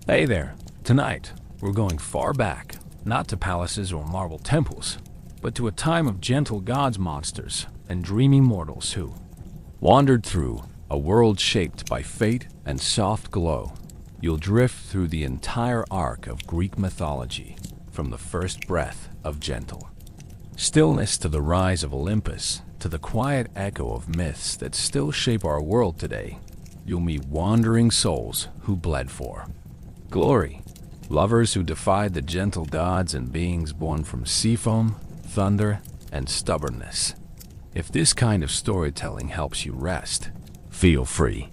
Hey there! Tonight, we're going far back, not to palaces or marble temples, but to a time of gentle gods, monsters, and dreamy mortals who wandered through a world shaped by fate and soft glow. You'll drift through the entire arc of Greek mythology, from the first breath of gentle stillness to the rise of Olympus, to the quiet echo of myths that still shape our world today. You'll meet wandering souls who bled for glory, lovers who defied the gentle gods, and beings born from sea foam, thunder, and stubbornness. If this kind of storytelling helps you rest, feel free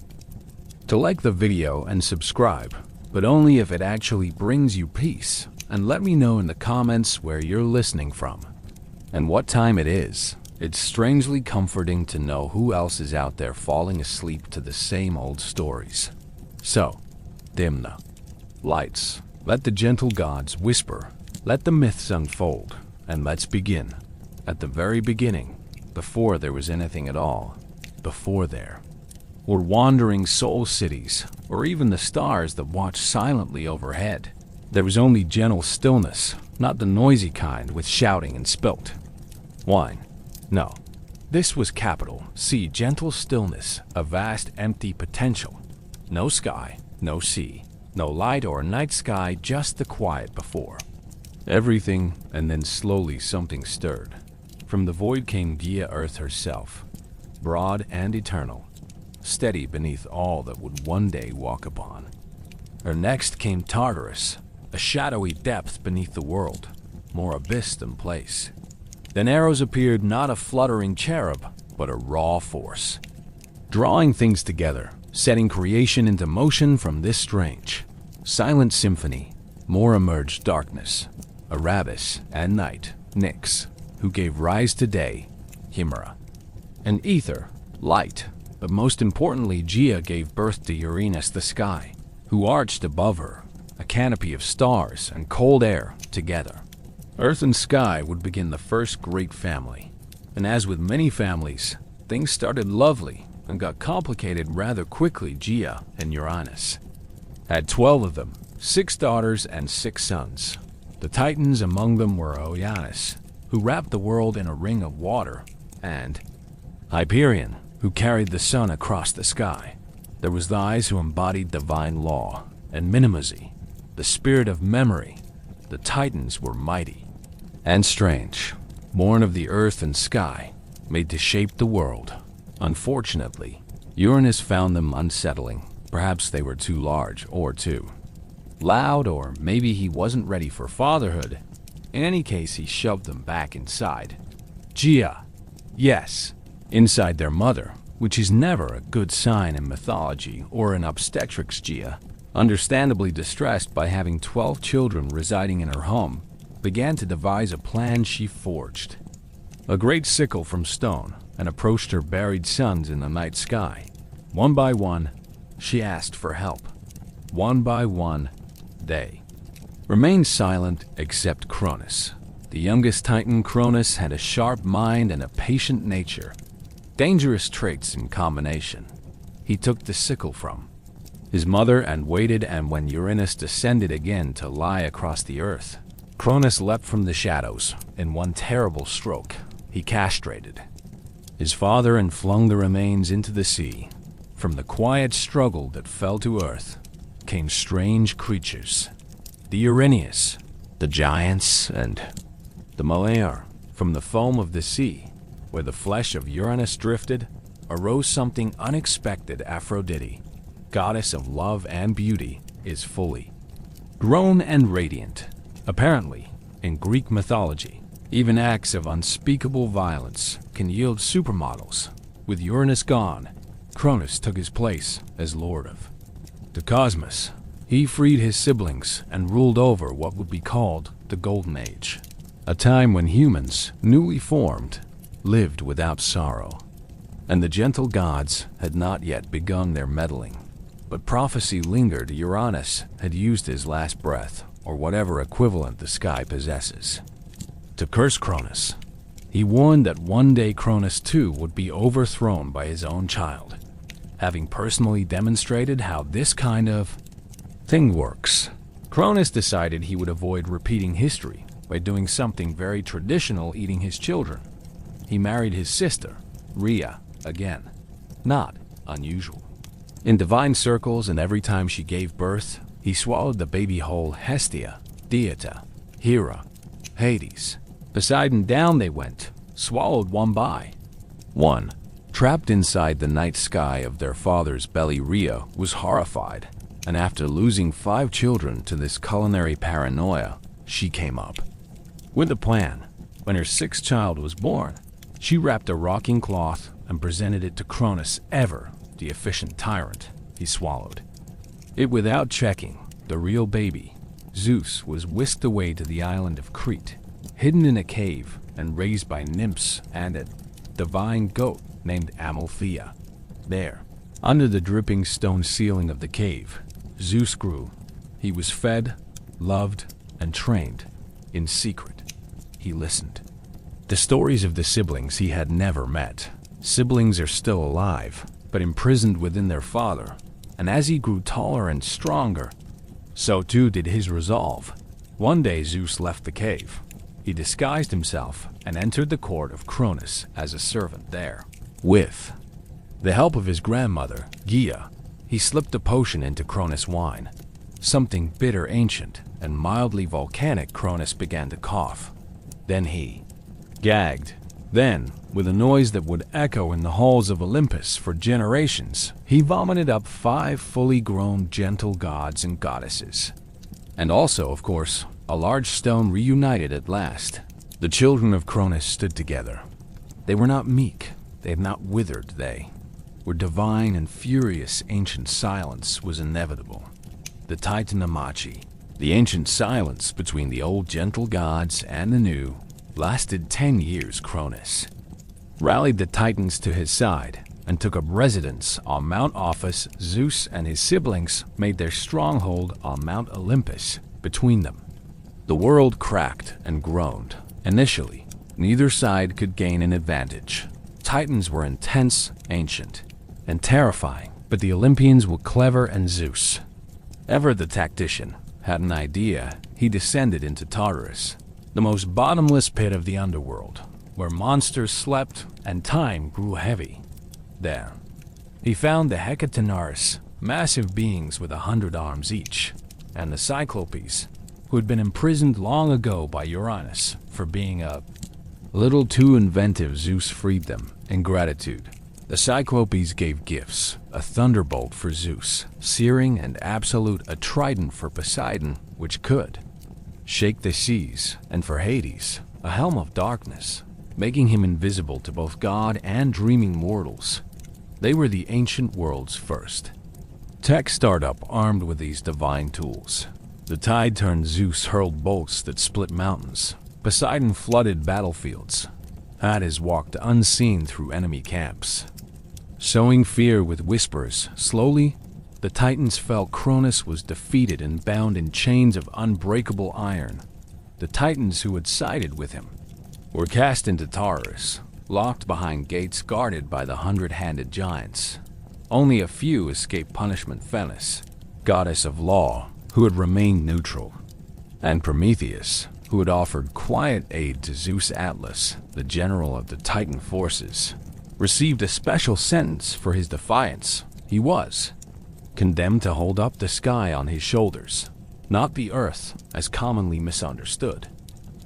to like the video and subscribe, but only if it actually brings you peace, and let me know in the comments where you're listening from and what time it is. It's strangely comforting to know who else is out there falling asleep to the same old stories. So, dim the lights, let the gentle gods whisper, let the myths unfold, and let's begin. At the very beginning, before there was anything at all, before there were wandering soul cities, or even the stars that watched silently overhead, there was only gentle stillness, not the noisy kind with shouting and spilt wine. No, this was capital C, gentle stillness, a vast empty potential. No sky, no sea, no light or night sky, just the quiet before everything, and then slowly something stirred. From the void came Gaia, Earth herself, broad and eternal, steady beneath all that would one day walk upon. Her next came Tartarus, a shadowy depth beneath the world, more abyss than place. Then Eros appeared, not a fluttering cherub, but a raw force, drawing things together, setting creation into motion. From this strange, silent symphony, more emerged darkness, Erebus and night, Nyx, who gave rise to day, Hemera, and ether, light, but most importantly, Gaia gave birth to Uranus, the sky, who arched above her, a canopy of stars and cold air together. Earth and sky would begin the first great family, and as with many families, things started lovely and got complicated rather quickly. Gaia and Uranus had 12 of them, 6 daughters and 6 sons. The titans among them were Oannes, who wrapped the world in a ring of water, and Hyperion, who carried the sun across the sky. There was Thais, who embodied divine law, and Mnemosyne, the spirit of memory. The titans were mighty and strange, born of the earth and sky, made to shape the world. Unfortunately, Uranus found them unsettling. Perhaps they were too large or too loud, or maybe he wasn't ready for fatherhood. In any case, he shoved them back inside Gaia. Yes, inside their mother, which is never a good sign in mythology or in obstetrics. Gaia, understandably distressed by having 12 children residing in her home, began to devise a plan. She forged a great sickle from stone and approached her buried sons in the night sky. One by one, she asked for help. One by one, they remained silent except Cronus. The youngest titan. Cronus had a sharp mind and a patient nature, dangerous traits in combination. He took the sickle from his mother and waited, and when Uranus descended again to lie across the earth, Cronus leapt from the shadows. In one terrible stroke, he castrated his father and flung the remains into the sea. From the quiet struggle that fell to earth came strange creatures, the Uranius, the giants, and the Malayer. From the foam of the sea, where the flesh of Uranus drifted, arose something unexpected. Aphrodite, goddess of love and beauty, is fully grown and radiant. Apparently, in Greek mythology, even acts of unspeakable violence can yield supermodels. With Uranus gone, Cronus took his place as lord of the cosmos. He freed his siblings and ruled over what would be called the Golden Age, a time when humans, newly formed, lived without sorrow, and the gentle gods had not yet begun their meddling. But prophecy lingered. Uranus had used his last breath, or whatever equivalent the sky possesses, to curse Cronus. He warned that one day Cronus too would be overthrown by his own child, having personally demonstrated how this kind of thing works. Cronus decided he would avoid repeating history by doing something very traditional, eating his children. He married his sister, Rhea, again. Not unusual. In divine circles, and every time she gave birth, he swallowed the baby whole. Hestia, Deita, Hera, Hades, Poseidon, down they went, swallowed one by one. Trapped inside the night sky of their father's belly, Rhea was horrified, and after losing 5 children to this culinary paranoia, she came up with a plan. When her 6th child was born, she wrapped a rocking cloth and presented it to Cronus, ever the efficient tyrant he swallowed it without checking. The real baby, Zeus, was whisked away to the island of Crete, hidden in a cave and raised by nymphs and a divine goat named Amalthea. There, under the dripping stone ceiling of the cave, Zeus grew. He was fed, loved, and trained in secret. He listened. The stories of the siblings he had never met. Siblings are still alive, but imprisoned within their father, and as he grew taller and stronger, so too did his resolve. One day Zeus left the cave. He disguised himself and entered the court of Cronus as a servant there. With the help of his grandmother, Gaia, he slipped a potion into Cronus' wine. Something bitter, ancient, and mildly volcanic. Cronus began to cough. Then he gagged. Then, with a noise that would echo in the halls of Olympus for generations, he vomited up 5 fully grown gentle gods and goddesses. And also, of course, a large stone. Reunited at last, the children of Cronus stood together. They were not meek, they had not withered, they were divine, and furious. Ancient silence was inevitable. The Titanomachy, the ancient silence between the old gentle gods and the new, lasted 10 years. Cronus rallied the Titans to his side and took up residence on Mount Ophis. Zeus and his siblings made their stronghold on Mount Olympus. Between them, the world cracked and groaned. Initially, neither side could gain an advantage. Titans were intense, ancient, and terrifying, but the Olympians were clever, and Zeus, ever the tactician, had an idea. He descended into Tartarus, the most bottomless pit of the underworld, where monsters slept and time grew heavy. There, he found the Hecatonaurs, massive beings with 100 arms each, and the Cyclopes, who had been imprisoned long ago by Uranus for being a little too inventive. Zeus freed them in gratitude. The Cyclopes gave gifts: a thunderbolt for Zeus, searing and absolute; a trident for Poseidon, which could shake the seas; and for Hades, a helm of darkness, making him invisible to both God and dreaming mortals. They were the ancient world's first tech startup armed with these divine tools. The tide turned. Zeus hurled bolts that split mountains. Poseidon flooded battlefields. Hades walked unseen through enemy camps, sowing fear with whispers. Slowly, the Titans fell. Cronus was defeated and bound in chains of unbreakable iron. The Titans who had sided with him were cast into Tartarus, locked behind gates guarded by the 100-handed giants. Only a few escaped punishment. Themis, goddess of law, who had remained neutral, and Prometheus, who had offered quiet aid to Zeus. Atlas, the general of the Titan forces, received a special sentence for his defiance. He was condemned to hold up the sky on his shoulders, not the earth as commonly misunderstood,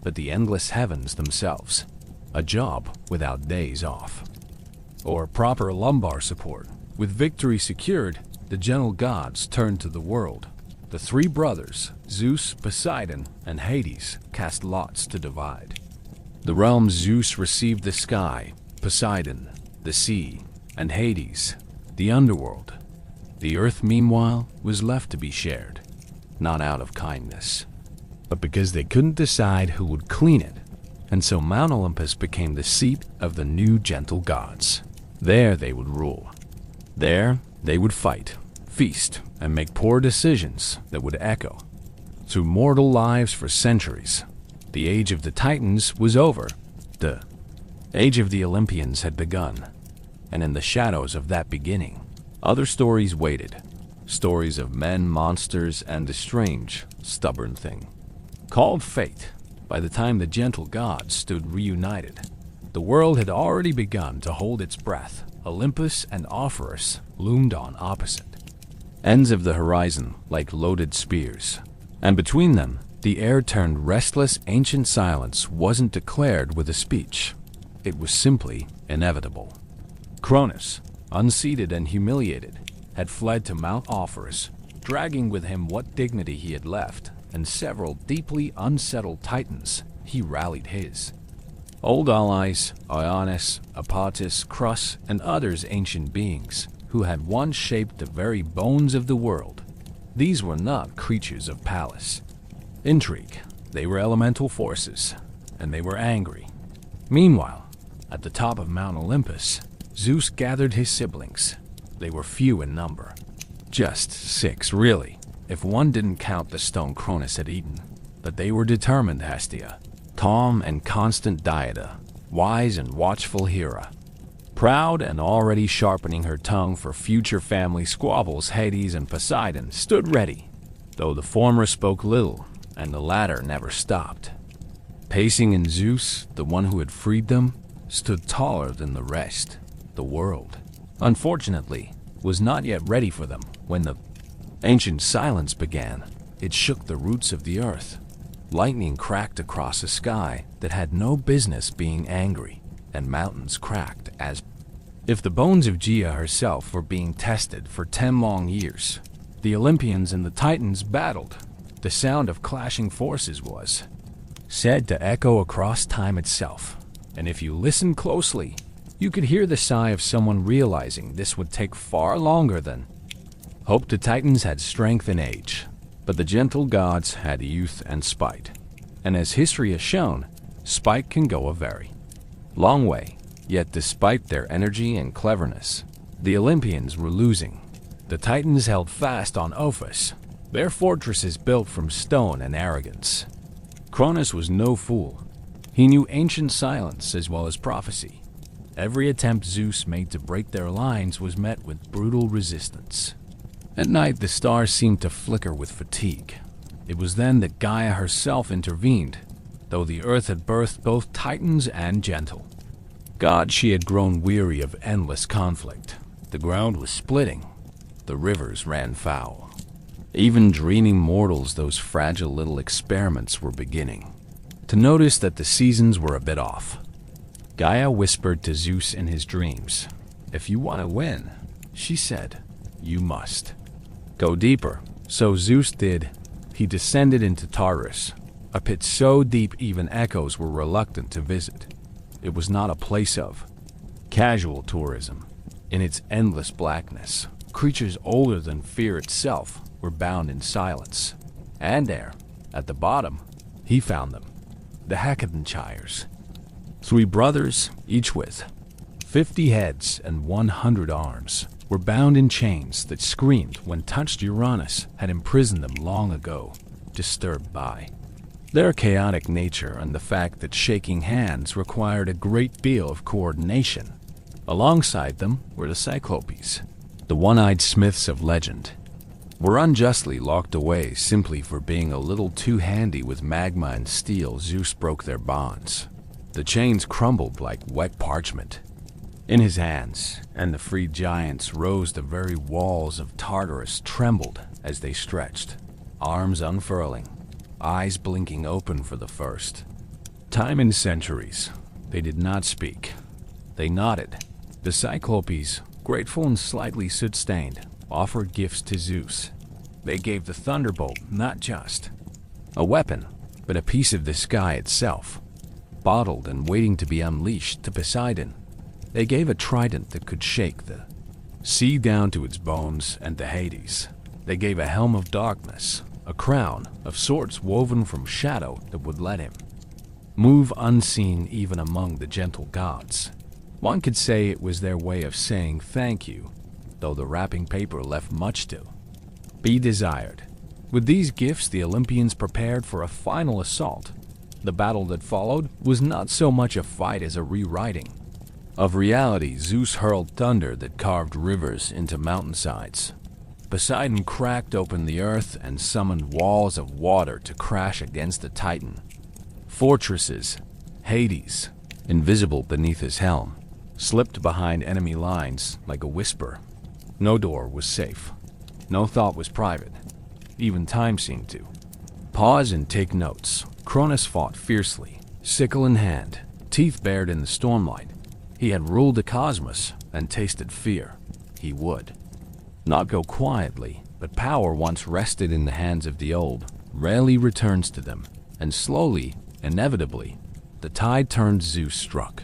but the endless heavens themselves, a job without days off or proper lumbar support. With victory secured, the gentle gods turned to the world. The 3 brothers, Zeus, Poseidon, and Hades, cast lots to divide the realms. Zeus received the sky, Poseidon, the sea, and Hades, the underworld. The earth, meanwhile, was left to be shared, not out of kindness, but because they couldn't decide who would clean it. And so Mount Olympus became the seat of the new gentle gods. There they would rule. There they would fight, feast, and make poor decisions that would echo through mortal lives for centuries. The age of the Titans was over. The age of the Olympians had begun. And in the shadows of that beginning, other stories waited. stories of men, monsters, and a strange, stubborn thing called fate. By the time the gentle gods stood reunited, the world had already begun to hold its breath. Olympus and Orpheus loomed on opposite ends of the horizon like loaded spears, and between them, the air turned restless. Ancient silence wasn't declared with a speech. It was simply inevitable. Cronus, unseated and humiliated, had fled to Mount Orpheus, dragging with him what dignity he had left, and several deeply unsettled titans. He rallied his old allies, Ionis, Apatis, Crus, and others, ancient beings who had once shaped the very bones of the world. These were not creatures of palace intrigue. They were elemental forces, and they were angry. Meanwhile, at the top of Mount Olympus, Zeus gathered his siblings. They were few in number. Just 6, really, if one didn't count the stone Cronus had eaten. But they were determined: Hestia, calm and constant Diada, wise and watchful Hera, proud and already sharpening her tongue for future family squabbles. Hades and Poseidon stood ready, though the former spoke little and the latter never stopped pacing, and Zeus, the one who had freed them, stood taller than the rest. The world, unfortunately, was not yet ready for them. When the ancient silence began, it shook the roots of the earth. Lightning cracked across a sky that had no business being angry, and mountains cracked as if the bones of Gaia herself were being tested. For 10 long years, the Olympians and the Titans battled. The sound of clashing forces was said to echo across time itself, and if you listened closely, you could hear the sigh of someone realizing this would take far longer than hoped. The Titans had strength and age, but the gentle gods had youth and spite. And as history has shown, spite can go a very long way. Yet despite their energy and cleverness, the Olympians were losing. The Titans held fast on Ophis, their fortresses built from stone and arrogance. Cronus was no fool. He knew ancient silence as well as prophecy. Every attempt Zeus made to break their lines was met with brutal resistance. At night, the stars seemed to flicker with fatigue. It was then that Gaia herself intervened. Though the earth had birthed both Titans and gentle gods, she had grown weary of endless conflict. The ground was splitting. The rivers ran foul. Even dreaming mortals, those fragile little experiments, were beginning to notice that the seasons were a bit off. Gaia whispered to Zeus in his dreams. "If you want to win," she said, "you must go deeper." So Zeus did. He descended into Tartarus, a pit so deep even echoes were reluctant to visit. It was not a place of casual tourism. In its endless blackness, creatures older than fear itself were bound in silence. And there, at the bottom, he found them, the Hecatonchires. 3 brothers, each with 50 heads and 100 arms, were bound in chains that screamed when touched. Uranus had imprisoned them long ago, disturbed by their chaotic nature and the fact that shaking hands required a great deal of coordination. Alongside them were the Cyclopes, the one-eyed smiths of legend, were unjustly locked away simply for being a little too handy with magma and steel. Zeus broke their bonds. The chains crumbled like wet parchment in his hands, and the freed giants rose. The very walls of Tartarus trembled as they stretched, arms unfurling, eyes blinking open for the first time in centuries. They did not speak. They nodded. The Cyclopes, grateful and slightly soot-stained, offered gifts to Zeus. They gave the thunderbolt not just a weapon, but a piece of the sky itself, bottled and waiting to be unleashed. To Poseidon, they gave a trident that could shake the sea down to its bones, and to Hades, they gave a helm of darkness, a crown of sorts woven from shadow that would let him move unseen even among the gentle gods. One could say it was their way of saying thank you, though the wrapping paper left much to be desired. With these gifts, the Olympians prepared for a final assault. The battle that followed was not so much a fight as a rewriting of reality. Zeus hurled thunder that carved rivers into mountainsides. Poseidon cracked open the earth and summoned walls of water to crash against the Titan. Fortresses, Hades, invisible beneath his helm, slipped behind enemy lines like a whisper. No door was safe. No thought was private. Even time seemed to pause and take notes. Cronus fought fiercely, sickle in hand, teeth bared in the stormlight. He had ruled the cosmos and tasted fear. He would not go quietly, but power once rested in the hands of the old rarely returns to them, and slowly, inevitably, the tide turned. Zeus struck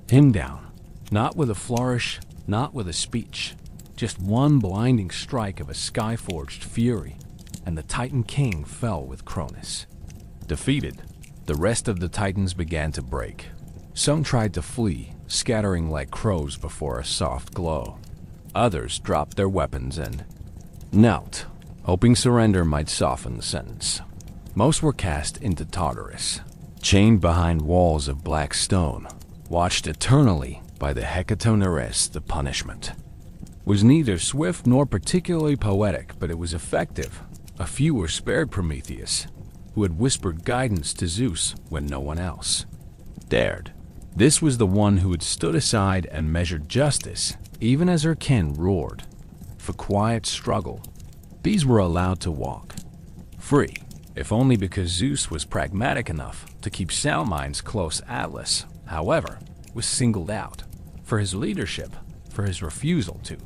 him down, not with a flourish, not with a speech, just one blinding strike of a sky-forged fury, and the Titan King fell with Cronus. Defeated, the rest of the Titans began to break. Some tried to flee, scattering like crows before a soft glow. Others dropped their weapons and knelt, hoping surrender might soften the sentence. Most were cast into Tartarus, chained behind walls of black stone, watched eternally by the Hecatoneres. The punishment was neither swift nor particularly poetic, but it was effective. A few were spared. Prometheus, who had whispered guidance to Zeus when no one else dared. This was the one who had stood aside and measured justice, even as her kin roared for quiet struggle. These were allowed to walk free, if only because Zeus was pragmatic enough to keep sound minds close. Atlas, however, was singled out for his leadership, for his refusal to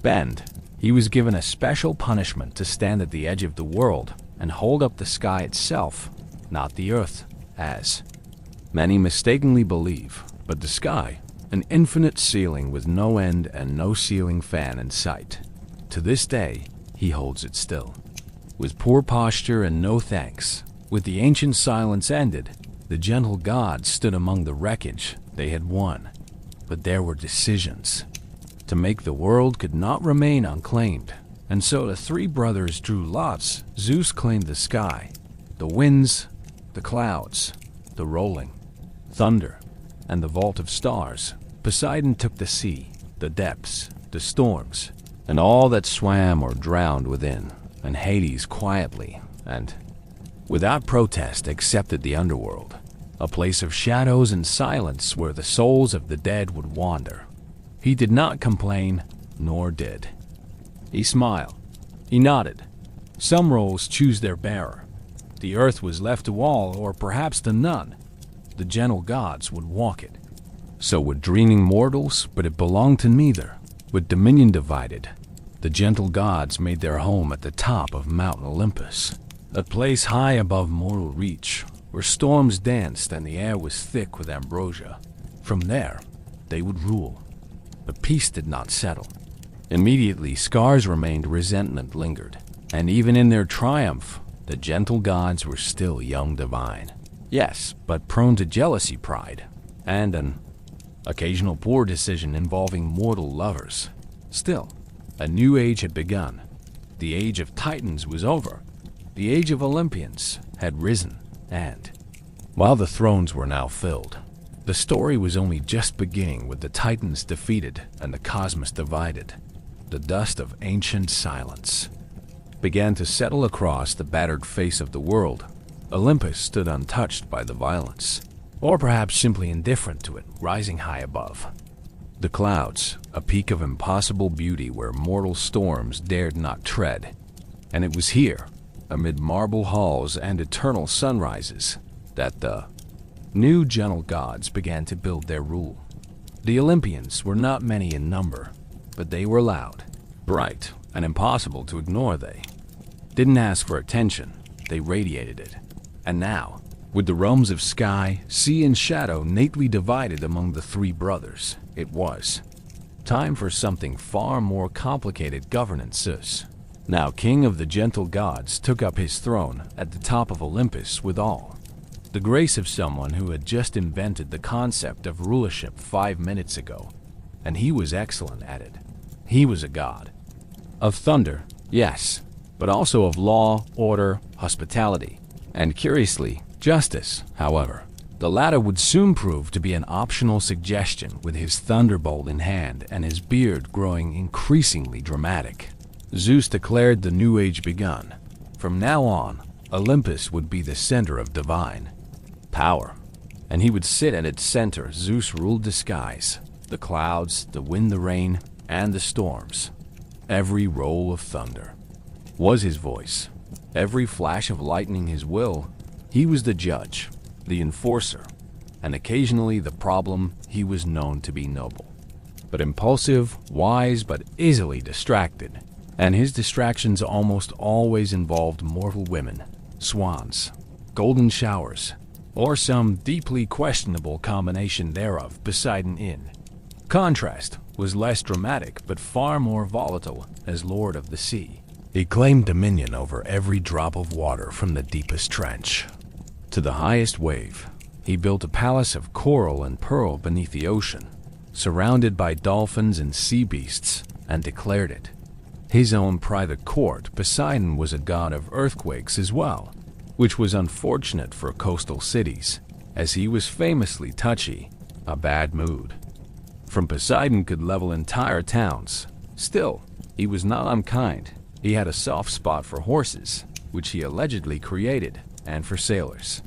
bend. He was given a special punishment to stand at the edge of the world and hold up the sky itself, not the earth, as many mistakenly believe, but the sky, an infinite ceiling with no end and no ceiling fan in sight. To this day, he holds it still. With poor posture and no thanks, with the ancient silence ended, the gentle gods stood among the wreckage. They had won, but there were decisions to make. The world could not remain unclaimed, and so the three brothers drew lots. Zeus claimed the sky, the winds, the clouds, the rolling thunder, and the vault of stars. Poseidon took the sea, the depths, the storms, and all that swam or drowned within, and Hades quietly and without protest accepted the underworld, a place of shadows and silence where the souls of the dead would wander. He did not complain, nor did he smile. He nodded. Some roles choose their bearer. The earth was left to all, or perhaps to none. The gentle gods would walk it. So would dreaming mortals, but it belonged to neither. With dominion divided, the gentle gods made their home at the top of Mount Olympus, a place high above mortal reach, where storms danced and the air was thick with ambrosia. From there, they would rule. But peace did not settle. Immediately, scars remained, resentment lingered, and even in their triumph, the gentle gods were still young divine. Yes, but prone to jealousy, pride, and an occasional poor decision involving mortal lovers. Still, a new age had begun. The age of Titans was over. The age of Olympians had risen, and while the thrones were now filled, the story was only just beginning. With the Titans defeated and the cosmos divided, the dust of ancient silence began to settle across the battered face of the world. Olympus stood untouched by the violence, or perhaps simply indifferent to it, rising high above the clouds, a peak of impossible beauty where mortal storms dared not tread. And it was here, amid marble halls and eternal sunrises, that the new gentle gods began to build their rule. The Olympians were not many in number, but they were loud, bright, and impossible to ignore. They didn't ask for attention, they radiated it. And now, with the realms of sky, sea, and shadow neatly divided among the three brothers, it was time for something far more complicated. Governance. Zeus, now king of the gentle gods, took up his throne at the top of Olympus with all the grace of someone who had just invented the concept of rulership 5 minutes ago, and he was excellent at it. He was a god of thunder, yes, but also of law, order, hospitality, and curiously, justice. However, the latter would soon prove to be an optional suggestion, with his thunderbolt in hand and his beard growing increasingly dramatic. Zeus declared the new age begun. From now on, Olympus would be the center of divine power, and he would sit at its center. Zeus ruled the skies, the clouds, the wind, the rain, and the storms. Every roll of thunder was his voice. Every flash of lightning his will. He was the judge, the enforcer, and occasionally the problem. He was known to be noble, but impulsive, wise, but easily distracted. And his distractions almost always involved mortal women, swans, golden showers, or some deeply questionable combination thereof. Poseidon, in contrast, was less dramatic but far more volatile. As lord of the sea, he claimed dominion over every drop of water, from the deepest trench to the highest wave. He built a palace of coral and pearl beneath the ocean, surrounded by dolphins and sea beasts, and declared it his own private court. Poseidon was a god of earthquakes as well, which was unfortunate for coastal cities, as he was famously touchy. A bad mood from Poseidon could level entire towns. Still, he was not unkind. He had a soft spot for horses, which he allegedly created, and for sailors,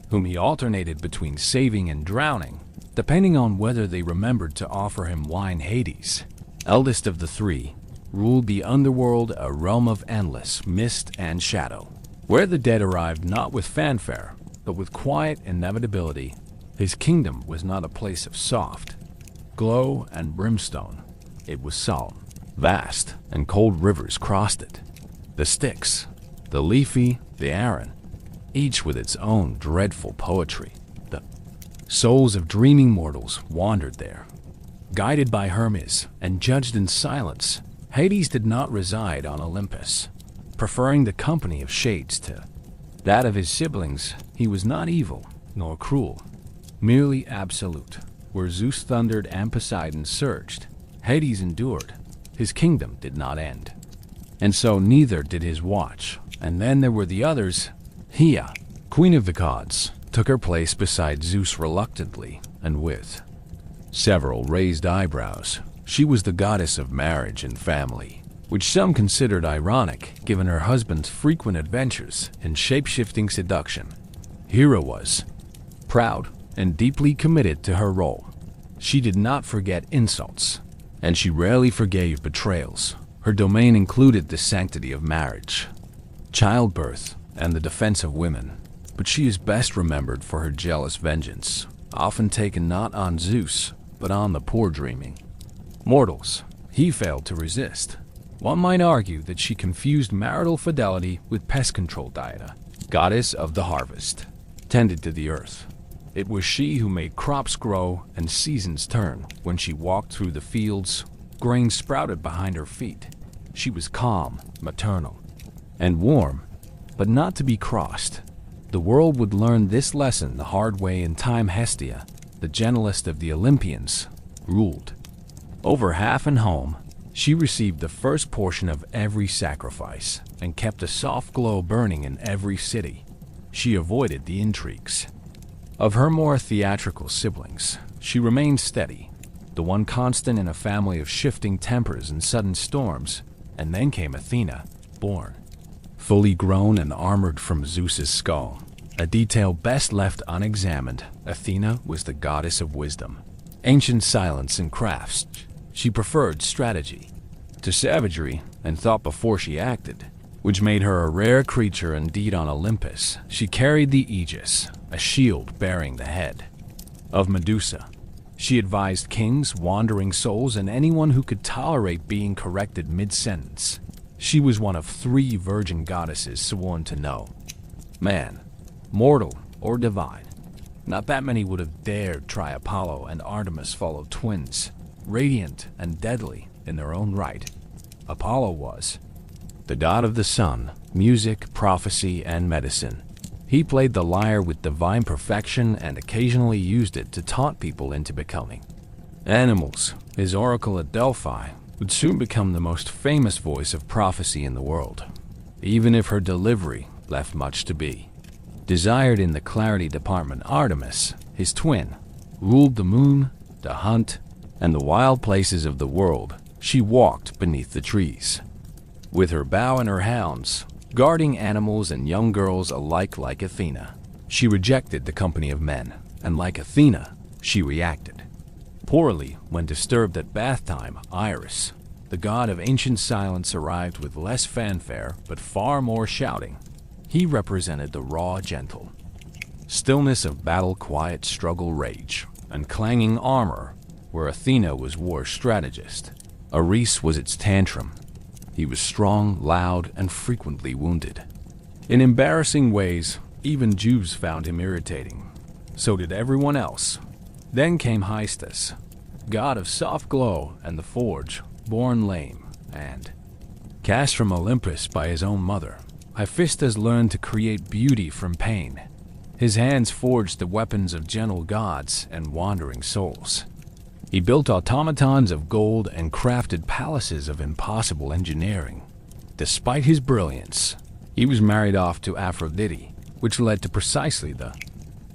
whom he alternated between saving and drowning, depending on whether they remembered to offer him wine. Hades, eldest of the three, ruled the underworld, a realm of endless mist and shadow, where the dead arrived not with fanfare, but with quiet inevitability. His kingdom was not a place of soft glow and brimstone. It was solemn, vast, and cold rivers crossed it. The Styx, the Leafy, the Aran, each with its own dreadful poetry. The souls of dreaming mortals wandered there, guided by Hermes and judged in silence. Hades did not reside on Olympus, preferring the company of shades to that of his siblings. He was not evil nor cruel, merely absolute. Where Zeus thundered and Poseidon surged, Hades endured. His kingdom did not end, and so neither did his watch. And then there were the others. Hea, queen of the gods, took her place beside Zeus reluctantly and with several raised eyebrows. She was the goddess of marriage and family, which some considered ironic given her husband's frequent adventures in shape-shifting seduction. Hera was proud and deeply committed to her role. She did not forget insults, and she rarely forgave betrayals. Her domain included the sanctity of marriage, childbirth, and the defense of women. But she is best remembered for her jealous vengeance, often taken not on Zeus, but on the poor dreaming mortals he failed to resist. One might argue that she confused marital fidelity with pest control. Diana, goddess of the harvest, tended to the earth. It was she who made crops grow and seasons turn. When she walked through the fields, grain sprouted behind her feet. She was calm, maternal, and warm, but not to be crossed. The world would learn this lesson the hard way in time. Hestia, the gentlest of the Olympians, ruled over half and home. She received the first portion of every sacrifice and kept a soft glow burning in every city. She avoided the intrigues of her more theatrical siblings. She remained steady, the one constant in a family of shifting tempers and sudden storms. And then came Athena, born fully grown and armored from Zeus's skull, a detail best left unexamined. Athena was the goddess of wisdom, ancient silence, and crafts. She preferred strategy to savagery and thought before she acted, which made her a rare creature indeed on Olympus. She carried the aegis, a shield bearing the head of Medusa. She advised kings, wandering souls, and anyone who could tolerate being corrected mid-sentence. She was one of 3 virgin goddesses sworn to no man, mortal or divine. Not that many would have dared try Apollo and Artemis, followed twins, radiant and deadly in their own right. Apollo was the god of the sun, music, prophecy, and medicine. He played the lyre with divine perfection and occasionally used it to taunt people into becoming animals. His oracle at Delphi would soon become the most famous voice of prophecy in the world, even if her delivery left much to be desired. In the clarity department, Artemis, his twin, ruled the moon, the hunt, and the wild places of the world. She walked beneath the trees, with her bow and her hounds, guarding animals and young girls alike like Athena. She rejected the company of men, and like Athena, she reacted poorly when disturbed at bath time. Iris, the god of ancient silence, arrived with less fanfare but far more shouting. He represented the raw, gentle stillness of battle, quiet struggle, rage, and clanging armor, where Athena was war strategist. Ares was its tantrum. He was strong, loud, and frequently wounded. In embarrassing ways, even Jews found him irritating. So did everyone else. Then came Hystus, god of soft glow and the forge, born lame, and cast from Olympus by his own mother. Hephaestus learned to create beauty from pain. His hands forged the weapons of gentle gods and wandering souls. He built automatons of gold and crafted palaces of impossible engineering. Despite his brilliance, he was married off to Aphrodite, which led to precisely the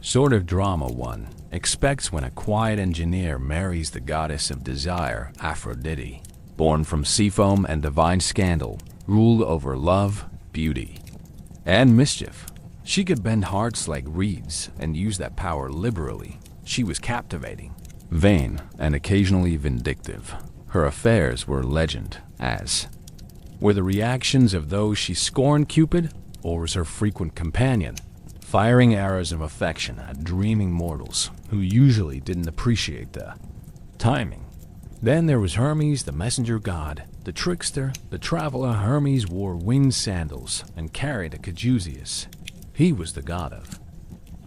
sort of drama one expects when a quiet engineer marries the goddess of desire. Aphrodite, born from sea foam and divine scandal, ruled over love, beauty, and mischief. She could bend hearts like reeds and use that power liberally. She was captivating, vain, and occasionally vindictive. Her affairs were legend, as were the reactions of those she scorned. Cupid, or was her frequent companion, firing arrows of affection at dreaming mortals who usually didn't appreciate the timing. Then there was Hermes, the messenger god, the trickster, the traveler. Hermes wore winged sandals and carried a caduceus. He was the god of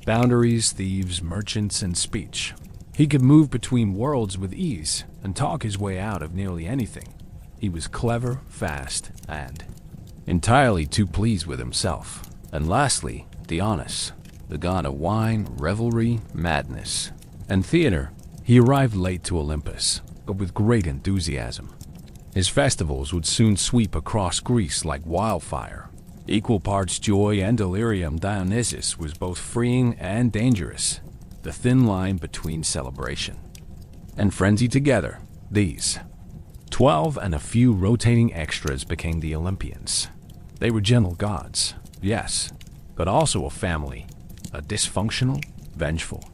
boundaries, thieves, merchants, and speech. He could move between worlds with ease and talk his way out of nearly anything. He was clever, fast, and entirely too pleased with himself. And lastly, Dionys, the god of wine, revelry, madness, and theater. He arrived late to Olympus, but with great enthusiasm. His festivals would soon sweep across Greece like wildfire. Equal parts joy and delirium, Dionysus was both freeing and dangerous, the thin line between celebration and frenzy. Together, these 12 and a few rotating extras became the Olympians. They were gentle gods, yes, but also a family, a dysfunctional, vengeful,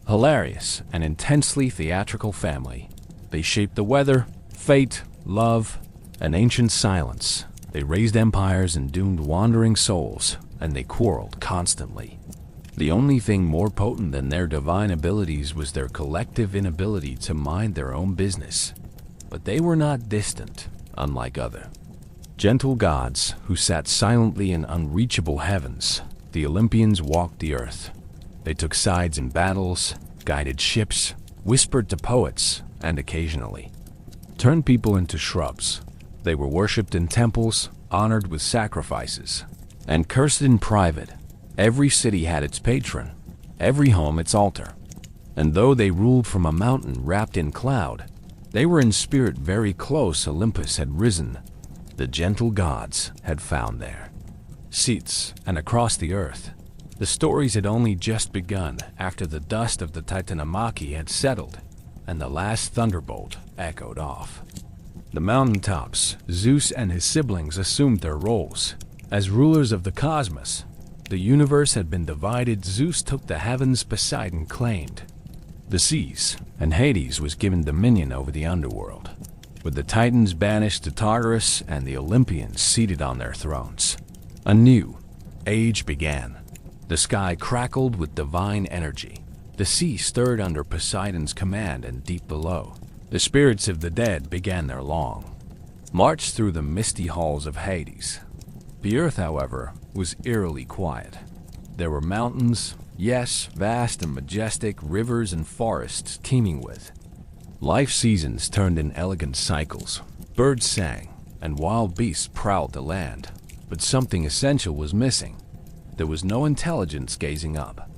hilarious, and intensely theatrical family. They shaped the weather, fate, love, and ancient silence. They raised empires and doomed wandering souls, and they quarreled constantly. The only thing more potent than their divine abilities was their collective inability to mind their own business. But they were not distant, unlike other gentle gods who sat silently in unreachable heavens. The Olympians walked the earth. They took sides in battles, guided ships, whispered to poets, and occasionally turned people into shrubs. They were worshipped in temples, honored with sacrifices, and cursed in private. Every city had its patron, every home its altar. And though they ruled from a mountain wrapped in cloud, they were in spirit very close. Olympus had risen. The gentle gods had found their seats, and across the earth, the stories had only just begun after the dust of the Titanomachy had settled and the last thunderbolt echoed off the mountaintops. Zeus and his siblings assumed their roles as rulers of the cosmos. The universe had been divided. Zeus took the heavens, Poseidon claimed the seas, and Hades was given dominion over the underworld, with the Titans banished to Tartarus and the Olympians seated on their thrones. A new age began. The sky crackled with divine energy. The sea stirred under Poseidon's command, and deep below, the spirits of the dead began their long march through the misty halls of Hades. The earth, however, was eerily quiet. There were mountains, yes, vast and majestic, rivers and forests teeming with life. Seasons turned in elegant cycles. Birds sang, and wild beasts prowled the land. But something essential was missing. There was no intelligence gazing up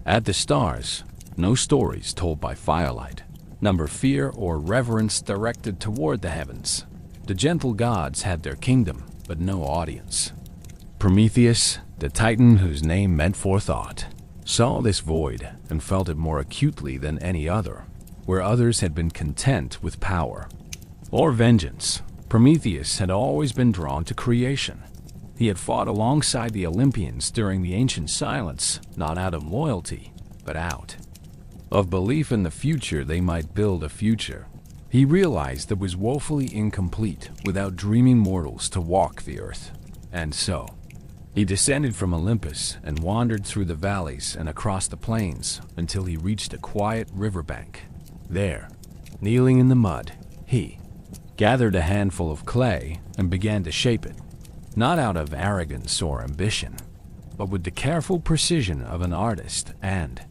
at the stars, no stories told by firelight, number fear or reverence directed toward the heavens. The gentle gods had their kingdom, but no audience. Prometheus, the titan whose name meant forethought, saw this void and felt it more acutely than any other. Where others had been content with power or vengeance, Prometheus had always been drawn to creation. He had fought alongside the Olympians during the ancient silence, not out of loyalty, but out of belief in the future they might build a future. He realized that was woefully incomplete without dreaming mortals to walk the earth. And so, he descended from Olympus and wandered through the valleys and across the plains until he reached a quiet riverbank. There, kneeling in the mud, he gathered a handful of clay and began to shape it, not out of arrogance or ambition, but with the careful precision of an artist and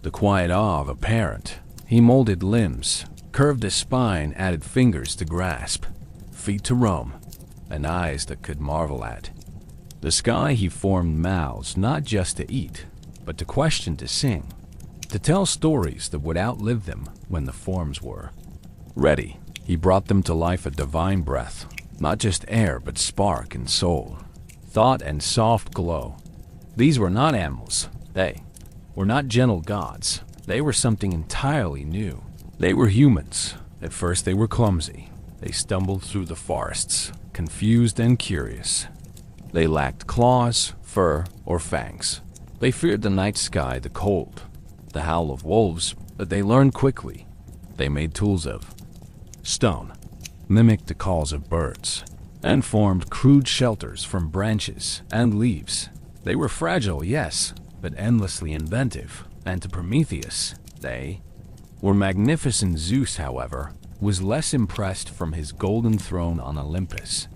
the quiet awe of a parent. He molded limbs, curved a spine, added fingers to grasp, feet to roam, and eyes that could marvel at the sky. He formed mouths not just to eat, but to question, to sing, to tell stories that would outlive them when the forms were ready. He brought them to life, a divine breath, not just air but spark and soul, thought and soft glow. These were not animals. They were not gentle gods. They were something entirely new. They were humans. At first they were clumsy. They stumbled through the forests, confused and curious. They lacked claws, fur, or fangs. They feared the night sky, the cold, the howl of wolves, but they learned quickly. They made tools of stone, mimicked the calls of birds, and formed crude shelters from branches and leaves. They were fragile, yes, but endlessly inventive. And to Prometheus, they were magnificent. Zeus, however, was less impressed from his golden throne on Olympus.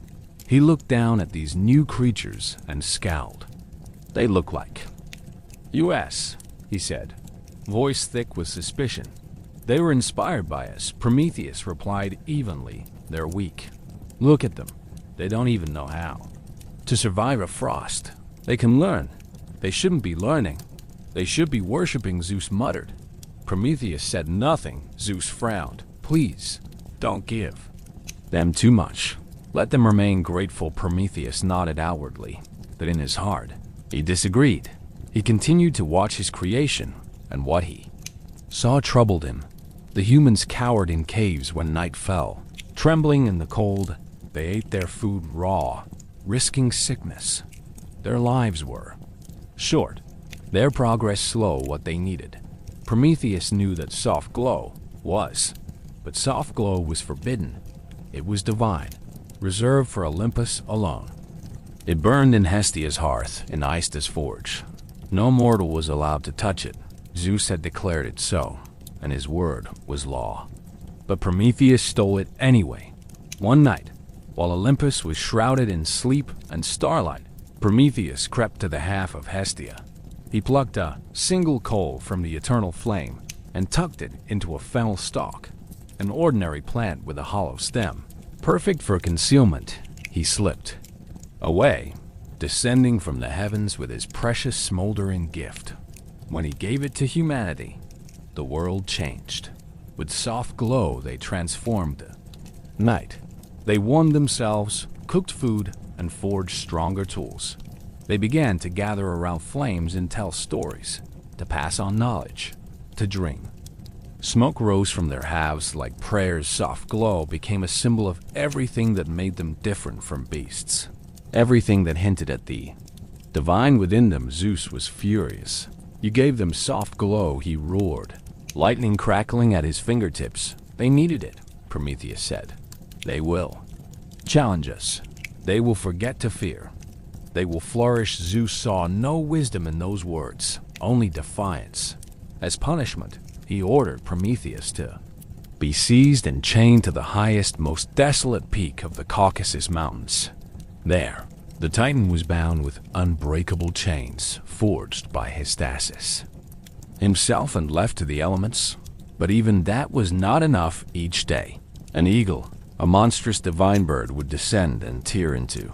He looked down at these new creatures and scowled. "They look like us," he said, voice thick with suspicion. "They were inspired by us," Prometheus replied evenly. "They're weak. Look at them. They don't even know how to survive a frost. They can learn. They shouldn't be learning. They should be worshipping," Zeus muttered. Prometheus said nothing. Zeus frowned. "Please, don't give them too much. Let them remain grateful." Prometheus nodded outwardly, but in his heart, he disagreed. He continued to watch his creation, and what he saw troubled him. The humans cowered in caves when night fell. Trembling in the cold, they ate their food raw, risking sickness. Their lives were short, their progress slow. What they needed, Prometheus knew that soft glow was, but soft glow was forbidden. It was divine, reserved for Olympus alone. It burned in Hestia's hearth, in Ista's forge. No mortal was allowed to touch it. Zeus had declared it so, and his word was law. But Prometheus stole it anyway. One night, while Olympus was shrouded in sleep and starlight, Prometheus crept to the half of Hestia. He plucked a single coal from the eternal flame and tucked it into a fennel stalk, an ordinary plant with a hollow stem, perfect for concealment. He slipped away, descending from the heavens with his precious smoldering gift. When he gave it to humanity, the world changed. With soft glow, they transformed the night. They warmed themselves, cooked food, and forged stronger tools. They began to gather around flames and tell stories, to pass on knowledge, to dream. Smoke rose from their halves like prayers. Soft glow became a symbol of everything that made them different from beasts, everything that hinted at the divine within them. Zeus was furious. "You gave them soft glow," he roared, lightning crackling at his fingertips. "They needed it," Prometheus said. "They will challenge us. They will forget to fear. They will flourish." Zeus saw no wisdom in those words, only defiance. As punishment, he ordered Prometheus to be seized and chained to the highest, most desolate peak of the Caucasus Mountains. There, the Titan was bound with unbreakable chains forged by Hystasys himself and left to the elements. But even that was not enough. Each day, an eagle, a monstrous divine bird, would descend and tear into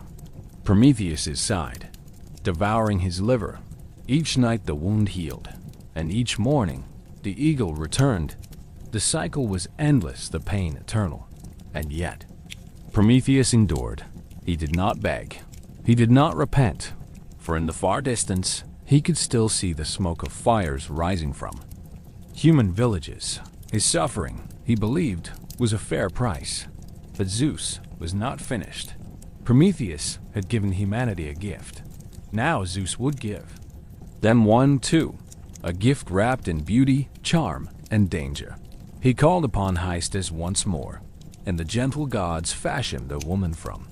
Prometheus's side, devouring his liver. Each night the wound healed, and each morning the eagle returned. The cycle was endless, the pain eternal. And yet, Prometheus endured. He did not beg. He did not repent, for in the far distance, he could still see the smoke of fires rising from human villages. His suffering, he believed, was a fair price. But Zeus was not finished. Prometheus had given humanity a gift. Now Zeus would give them one too, a gift wrapped in beauty, charm, and danger. He called upon Hystas once more, and the gentle gods fashioned a woman from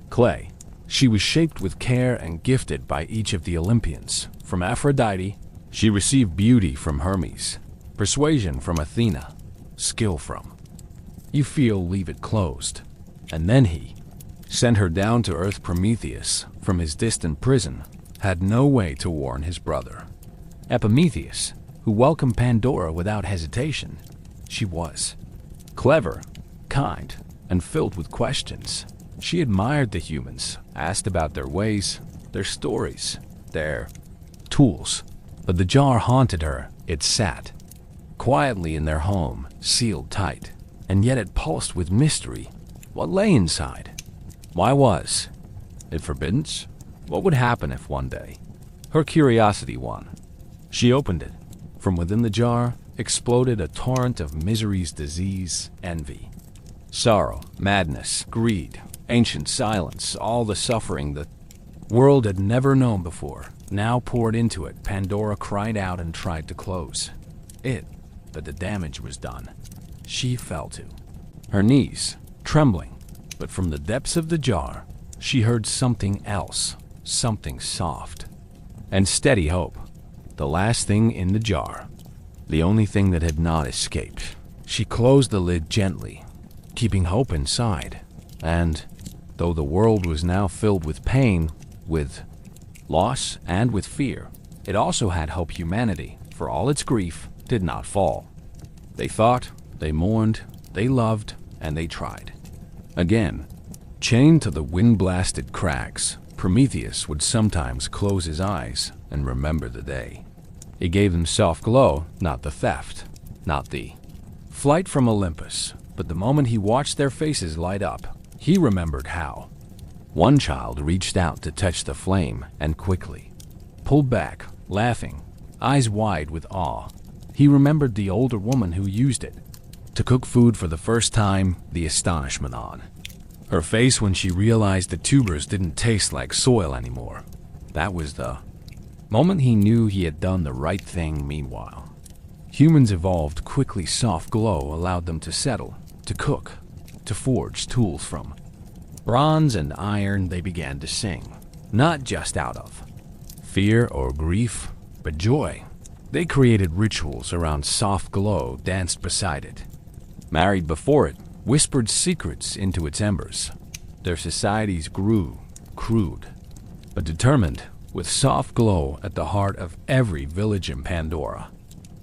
clay. She was shaped with care and gifted by each of the Olympians. From Aphrodite, she received beauty from Hermes, persuasion from Athena, skill from you feel leave it closed. And then he sent her down to earth. Prometheus, from his distant prison, had no way to warn his brother Epimetheus, who welcomed Pandora without hesitation. She was clever, kind, and filled with questions. She admired the humans, asked about their ways, their stories, their tools. But the jar haunted her. It sat quietly in their home, sealed tight, and yet it pulsed with mystery. What lay inside? Why was it forbidden? What would happen if one day her curiosity won? She opened it. From within the jar exploded a torrent of miseries, disease, envy, sorrow, madness, greed, ancient silence, all the suffering the world had never known before, now poured into it. Pandora cried out and tried to close it, but the damage was done. She fell to her knees, trembling, but from the depths of the jar, she heard something else, something soft and steady. Hope, the last thing in the jar, the only thing that had not escaped. She closed the lid gently, keeping hope inside, and though the world was now filled with pain, with loss, and with fear, it also had hope. Humanity, for all its grief, did not fall. They thought, they mourned, they loved, and they tried. Again, chained to the wind-blasted crags, Prometheus would sometimes close his eyes and remember the day. He gave himself glow, not the theft, not the flight from Olympus, but the moment he watched their faces light up. He remembered how one child reached out to touch the flame and quickly pulled back, laughing, eyes wide with awe. He remembered the older woman who used it to cook food for the first time, the astonishment on her face when she realized the tubers didn't taste like soil anymore. That was the moment he knew he had done the right thing. Meanwhile, humans evolved quickly. Soft glow allowed them to settle, to cook, to forge tools from bronze and iron. They began to sing, not just out of fear or grief, but joy. They created rituals around soft glow, danced beside it, married before it, whispered secrets into its embers. Their societies grew, crude, but determined, with soft glow at the heart of every village in Pandora.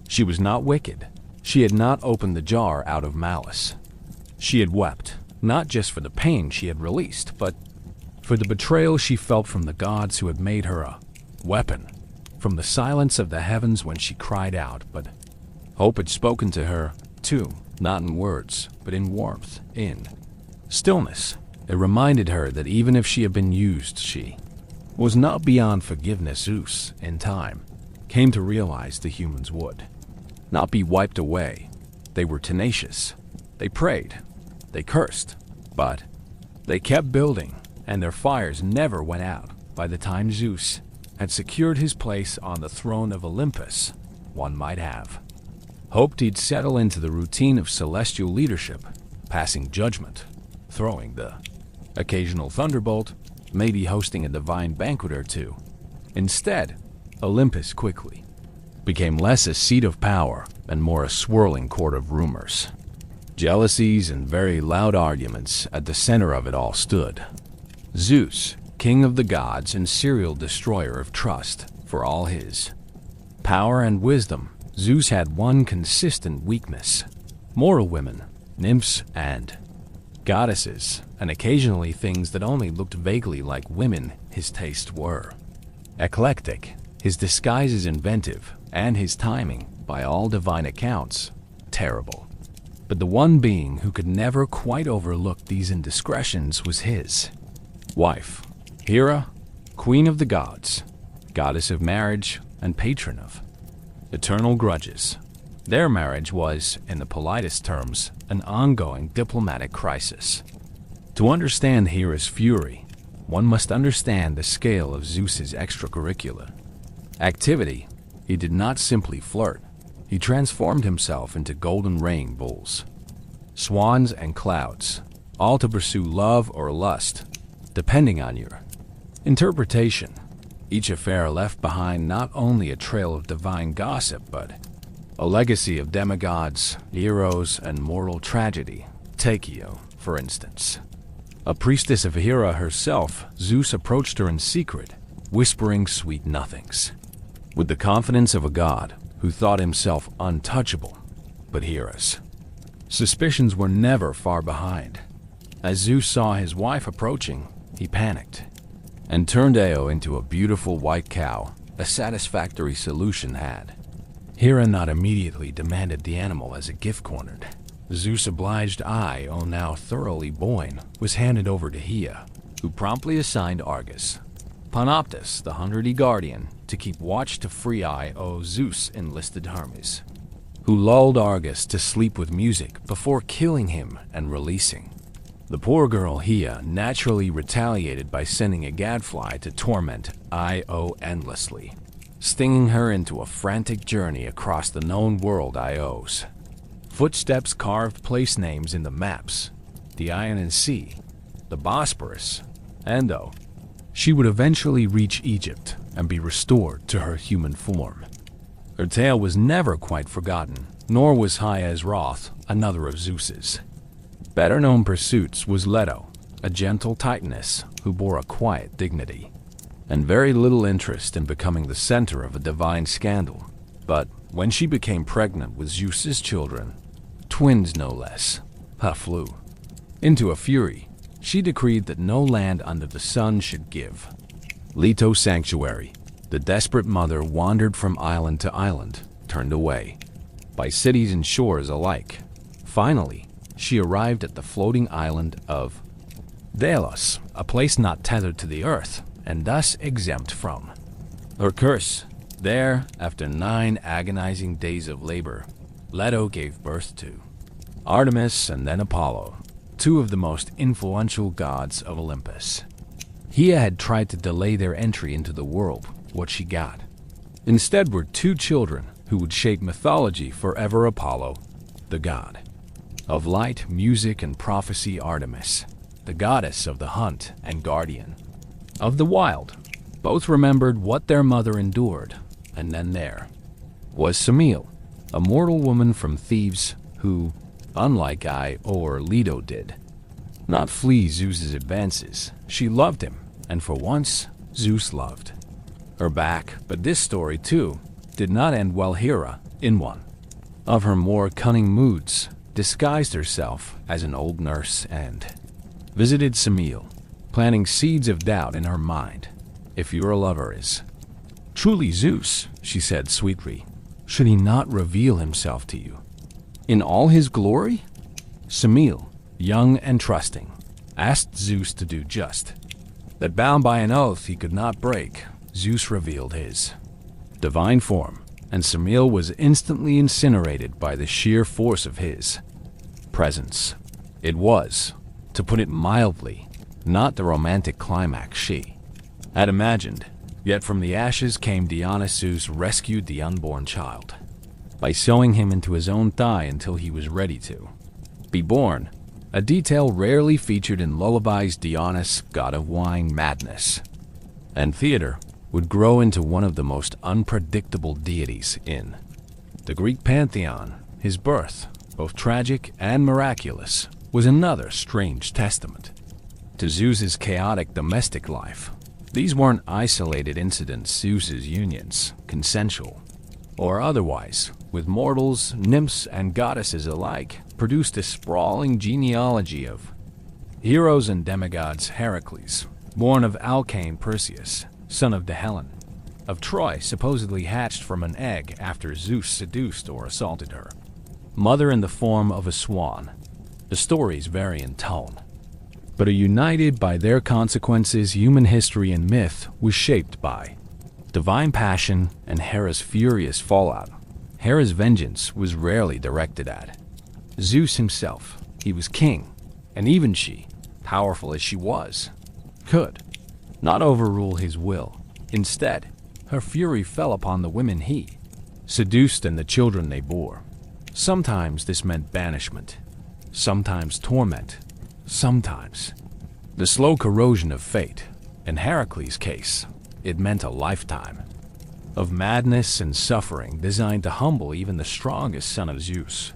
She was not wicked. She had not opened the jar out of malice. She had wept, not just for the pain she had released, but for the betrayal she felt from the gods who had made her a weapon, from the silence of the heavens when she cried out. But hope had spoken to her, too, not in words, but in warmth, in stillness. It reminded her that even if she had been used, she was not beyond forgiveness. Zeus, in time, came to realize the humans would not be wiped away. They were tenacious. They prayed. They cursed. But they kept building, and their fires never went out. By the time Zeus had secured his place on the throne of Olympus, one might have hoped he'd settle into the routine of celestial leadership, passing judgment, throwing the occasional thunderbolt, maybe hosting a divine banquet or two. Instead, Olympus quickly became less a seat of power and more a swirling court of rumors. Jealousies and very loud arguments at the center of it all stood Zeus, king of the gods and serial destroyer of trust. For all his power and wisdom, Zeus had one consistent weakness: mortal women, nymphs, and goddesses, and occasionally things that only looked vaguely like women. His tastes were eclectic, his disguises inventive, and his timing, by all divine accounts, terrible. But the one being who could never quite overlook these indiscretions was his wife, Hera, queen of the gods, goddess of marriage, and patron of eternal grudges. Their marriage was, in the politest terms, an ongoing diplomatic crisis. To understand Hera's fury, one must understand the scale of Zeus's extracurricular activity. He did not simply flirt. He transformed himself into golden rain bulls, swans, and clouds, all to pursue love or lust, depending on your interpretation. Each affair left behind not only a trail of divine gossip, but a legacy of demigods, heroes, and mortal tragedy. Take Io, for instance. A priestess of Hera herself, Zeus approached her in secret, whispering sweet nothings, with the confidence of a god who thought himself untouchable. But Hera's suspicions were never far behind. As Zeus saw his wife approaching, he panicked and turned Io into a beautiful white cow. A satisfactory solution had Hera not immediately demanded the animal as a gift cornered. Zeus obliged Io, now thoroughly born, was handed over to Hea, who promptly assigned Argus, Panoptus, the Hundredy Guardian, to keep watch to free Io. Zeus enlisted Hermes, who lulled Argus to sleep with music before killing him and releasing the poor girl. Hea naturally retaliated by sending a gadfly to torment Io endlessly, stinging her into a frantic journey across the known world. Io's footsteps carved place names in the maps, the Ionian Sea, the Bosporus, and though she would eventually reach Egypt and be restored to her human form. Her tale was never quite forgotten, nor was Hya's wrath another of Zeus's better-known pursuits. Was Leto, a gentle titaness who bore a quiet dignity and very little interest in becoming the center of a divine scandal. But when she became pregnant with Zeus's children, twins no less, flew into a fury. She decreed that no land under the sun should give Leto sanctuary. The desperate mother wandered from island to island, turned away by cities and shores alike. Finally, she arrived at the floating island of Delos, a place not tethered to the earth, and thus exempt from her curse. There, after 9 agonizing days of labor, Leto gave birth to Artemis and then Apollo, 2 of the most influential gods of Olympus. Hea had tried to delay their entry into the world. What she got instead were 2 children who would shape mythology forever. Apollo, the god of light, music, and prophecy; Artemis, the goddess of the hunt and guardian of the wild. Both remembered what their mother endured. And then there was Semele, a mortal woman from Thebes who, unlike Io or Leto, did not flee Zeus's advances. She loved him, and for once, Zeus loved her back. But this story, too, did not end well. Hera, in one of her more cunning moods, disguised herself as an old nurse and visited Semele, planting seeds of doubt in her mind. "If your lover is truly Zeus," she said sweetly, "should he not reveal himself to you in all his glory?" Semele, young and trusting, asked Zeus to do just that. Bound by an oath he could not break, Zeus revealed his divine form, and Semele was instantly incinerated by the sheer force of his presence. It was, to put it mildly, not the romantic climax she had imagined. Yet from the ashes came Dionysus, rescued the unborn child by sewing him into his own thigh until he was ready to be born, a detail rarely featured in lullabies. Dionysus, god of wine, madness, and theater, would grow into one of the most unpredictable deities in the Greek pantheon. His birth, both tragic and miraculous, was another strange testament to Zeus's chaotic domestic life. These weren't isolated incidents. Zeus's unions, consensual or otherwise, with mortals, nymphs, and goddesses alike, produced a sprawling genealogy of heroes and demigods. Heracles, born of Alcane Perseus, son of Helen of Troy, supposedly hatched from an egg after Zeus seduced or assaulted her mother in the form of a swan. The stories vary in tone, but are united by their consequences. Human history and myth was shaped by divine passion and Hera's furious fallout. Hera's vengeance was rarely directed at Zeus himself. He was king, and even she powerful as she was, could not overrule his will. Instead, her fury fell upon the women he seduced and the children they bore. Sometimes this meant banishment, sometimes torment, sometimes the slow corrosion of fate. In Heracles' case, it meant a lifetime of madness and suffering designed to humble even the strongest son of Zeus.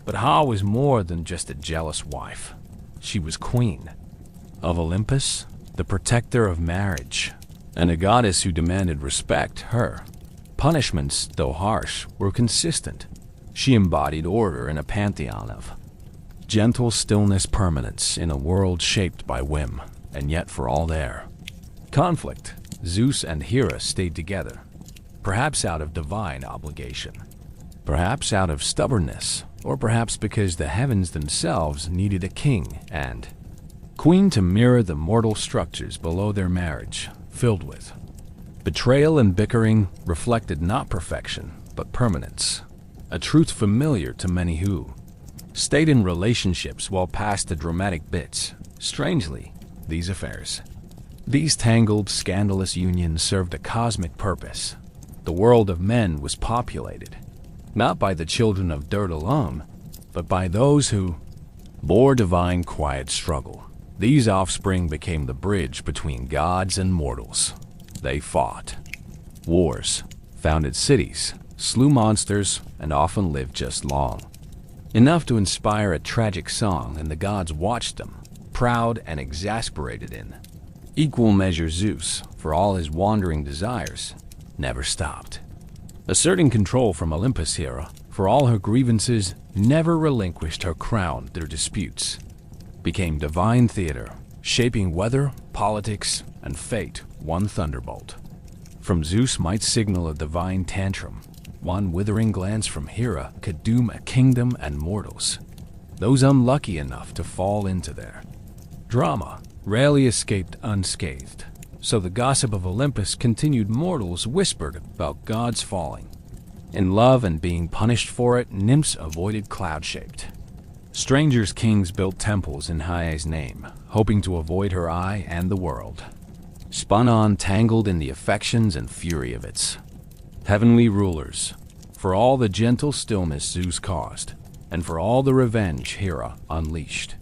But Hera was more than just a jealous wife. She was queen of Olympus, the protector of marriage, and a goddess who demanded respect. Her punishments, though harsh, were consistent. She embodied order in a pantheon of gentle stillness, permanence in a world shaped by whim. And yet, for all their conflict, Zeus and Hera stayed together, perhaps out of divine obligation, perhaps out of stubbornness, or perhaps because the heavens themselves needed a king and queen to mirror the mortal structures below. Their marriage, filled with betrayal and bickering, reflected not perfection, but permanence, a truth familiar to many who stayed in relationships well past the dramatic bits. Strangely, these affairs, these tangled, scandalous unions served a cosmic purpose. The world of men was populated, not by the children of dirt alone, but by those who bore divine quiet struggle. These offspring became the bridge between gods and mortals. They fought wars, founded cities, slew monsters, and often lived just long enough to inspire a tragic song, and the gods watched them, proud and exasperated in equal measure. Zeus, for all his wandering desires, never stopped asserting control from Olympus. Hera, for all her grievances, never relinquished her crown. Their disputes became divine theater, shaping weather, politics, and fate. One thunderbolt from Zeus might signal a divine tantrum. One withering glance from Hera could doom a kingdom, and mortals, those unlucky enough to fall into their drama, rarely escaped unscathed. So the gossip of Olympus continued. Mortals whispered about gods falling in love and being punished for it. Nymphs avoided cloud-shaped strangers. Kings built temples in Haia's name, hoping to avoid her eye, and the world spun on, tangled in the affections and fury of its heavenly rulers. For all the gentle stillness Zeus caused, and for all the revenge Hera unleashed,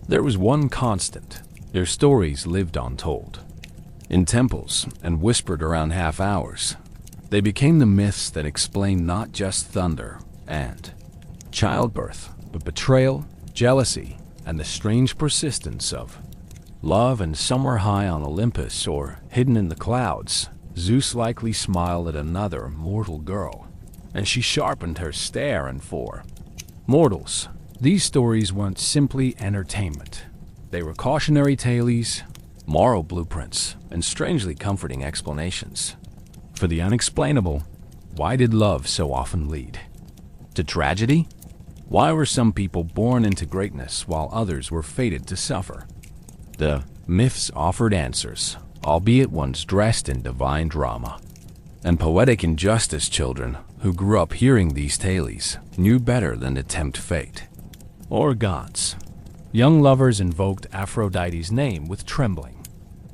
there was one constant. Their stories lived untold in temples and whispered around half hours. They became the myths that explain not just thunder and childbirth, but betrayal, jealousy, and the strange persistence of love. And somewhere high on Olympus, or hidden in the clouds, Zeus likely smiled at another mortal girl, and she sharpened her stare. And for mortals, these stories weren't simply entertainment. They were cautionary tales, moral blueprints, and strangely comforting explanations for the unexplainable. Why did love so often lead to tragedy? Why were some people born into greatness while others were fated to suffer? The myths offered answers, albeit ones dressed in divine drama and poetic injustice. Children who grew up hearing these tales knew better than to tempt fate or gods. Young lovers invoked Aphrodite's name with trembling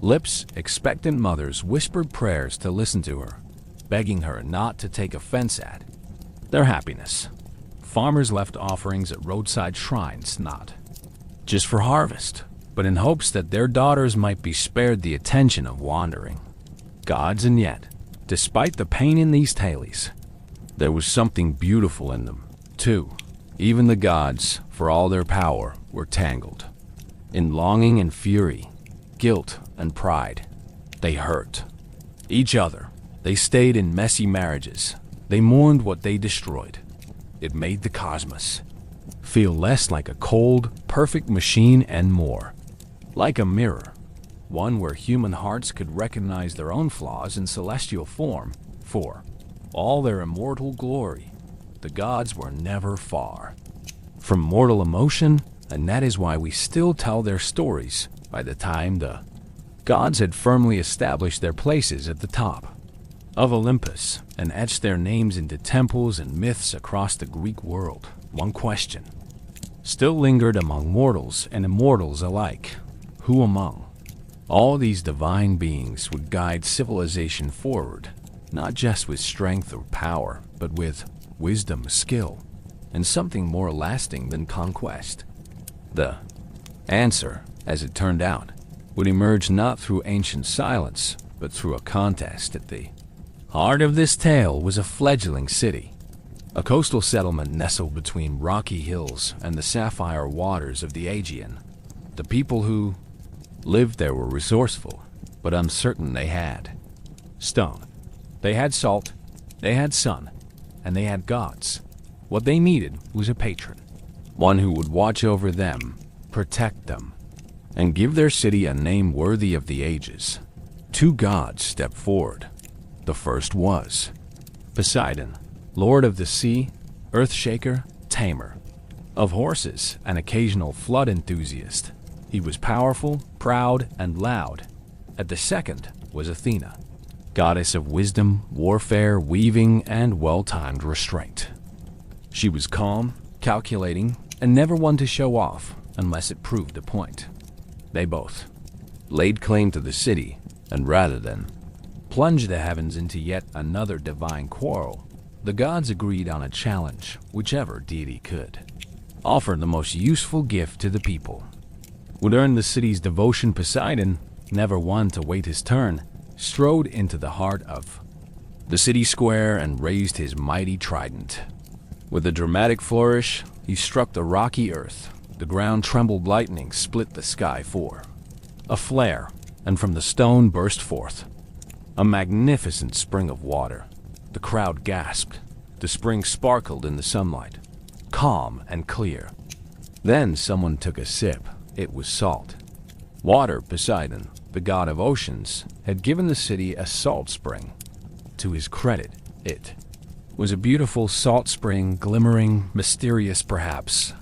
lips. Expectant mothers whispered prayers to listen to her, begging her not to take offense at their happiness. Farmers left offerings at roadside shrines, not just for harvest, but in hopes that their daughters might be spared the attention of wandering gods. And yet, despite the pain in these tales, there was something beautiful in them, too. Even the gods, for all their power, were tangled in longing and fury, guilt and pride. They hurt each other. They stayed in messy marriages. They mourned what they destroyed. It made the cosmos feel less like a cold, perfect machine and more like a mirror, one where human hearts could recognize their own flaws in celestial form. For all their immortal glory, the gods were never far from mortal emotion, and that is why we still tell their stories. By the time the gods had firmly established their places at the top of Olympus and etched their names into temples and myths across the Greek world, one question still lingered among mortals and immortals alike. who among all these divine beings would guide civilization forward, not just with strength or power, but with wisdom, skill, and something more lasting than conquest? The answer, as it turned out, would emerge not through ancient silence, but through a contest. At the heart of this tale was a fledgling city, a coastal settlement nestled between rocky hills and the sapphire waters of the Aegean. The people who lived there were resourceful, but uncertain. They had stone, they had salt, they had sun, and they had gods. What they needed was a patron, one who would watch over them, protect them, and give their city a name worthy of the ages. Two gods stepped forward. The first was Poseidon, lord of the sea, earthshaker, tamer of horses, an occasional flood enthusiast. He was powerful, proud, and loud. At the second was Athena, goddess of wisdom, warfare, weaving, and well-timed restraint. She was calm, calculating, and never one to show off unless it proved a point. They both laid claim to the city, and rather than plunge the heavens into yet another divine quarrel, the gods agreed on a challenge. Whichever deity could offer the most useful gift to the people would earn the city's devotion. Poseidon, never one to wait his turn, strode into the heart of the city square and raised his mighty trident. With a dramatic flourish, he struck the rocky earth. The ground trembled, lightning split the sky for a flare, and from the stone burst forth a magnificent spring of water. The crowd gasped. The spring sparkled in the sunlight, calm and clear. Then someone took a sip. It was salt water. Poseidon, the god of oceans, had given the city a salt spring. To his credit, it was a beautiful salt spring, glimmering, mysterious perhaps,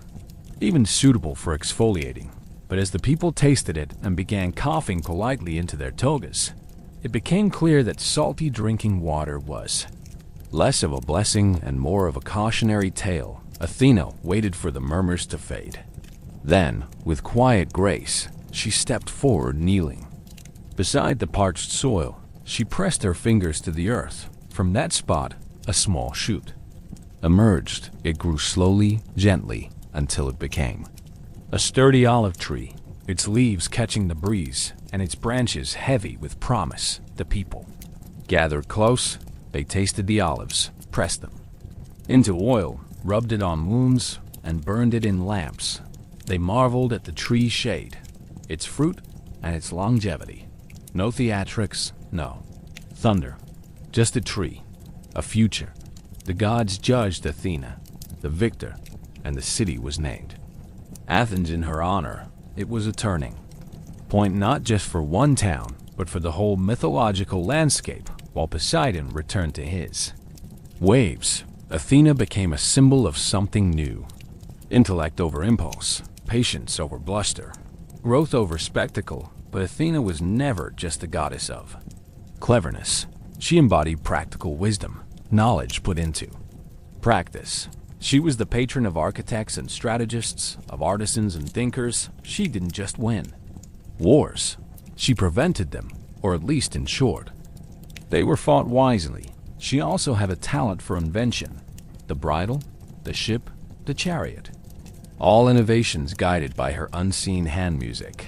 even suitable for exfoliating. But as the people tasted it and began coughing politely into their togas, it became clear that salty drinking water was less of a blessing and more of a cautionary tale. Athena waited for the murmurs to fade. Then, with quiet grace, she stepped forward, kneeling beside the parched soil. She pressed her fingers to the earth. From that spot, a small shoot emerged. It grew slowly, gently, until it became a sturdy olive tree, its leaves catching the breeze and its branches heavy with promise. The people gathered close. They tasted the olives, pressed them into oil, rubbed it on wounds, and burned it in lamps. They marveled at the tree's shade, its fruit, and its longevity. No theatrics, no thunder, just a tree, a future. The gods judged Athena, the victor, and the city was named Athens in her honor. It was a turning point not just for one town, but for the whole mythological landscape. While Poseidon returned to his waves, Athena became a symbol of something new. Intellect over impulse, patience over bluster, growth over spectacle. But Athena was never just the goddess of cleverness. She embodied practical wisdom, knowledge put into practice. She was the patron of architects and strategists, of artisans and thinkers. She didn't just win wars. She prevented them, or at least ensured they were fought wisely. She also had a talent for invention. The bridle, the ship, the chariot. All innovations guided by her unseen hand music.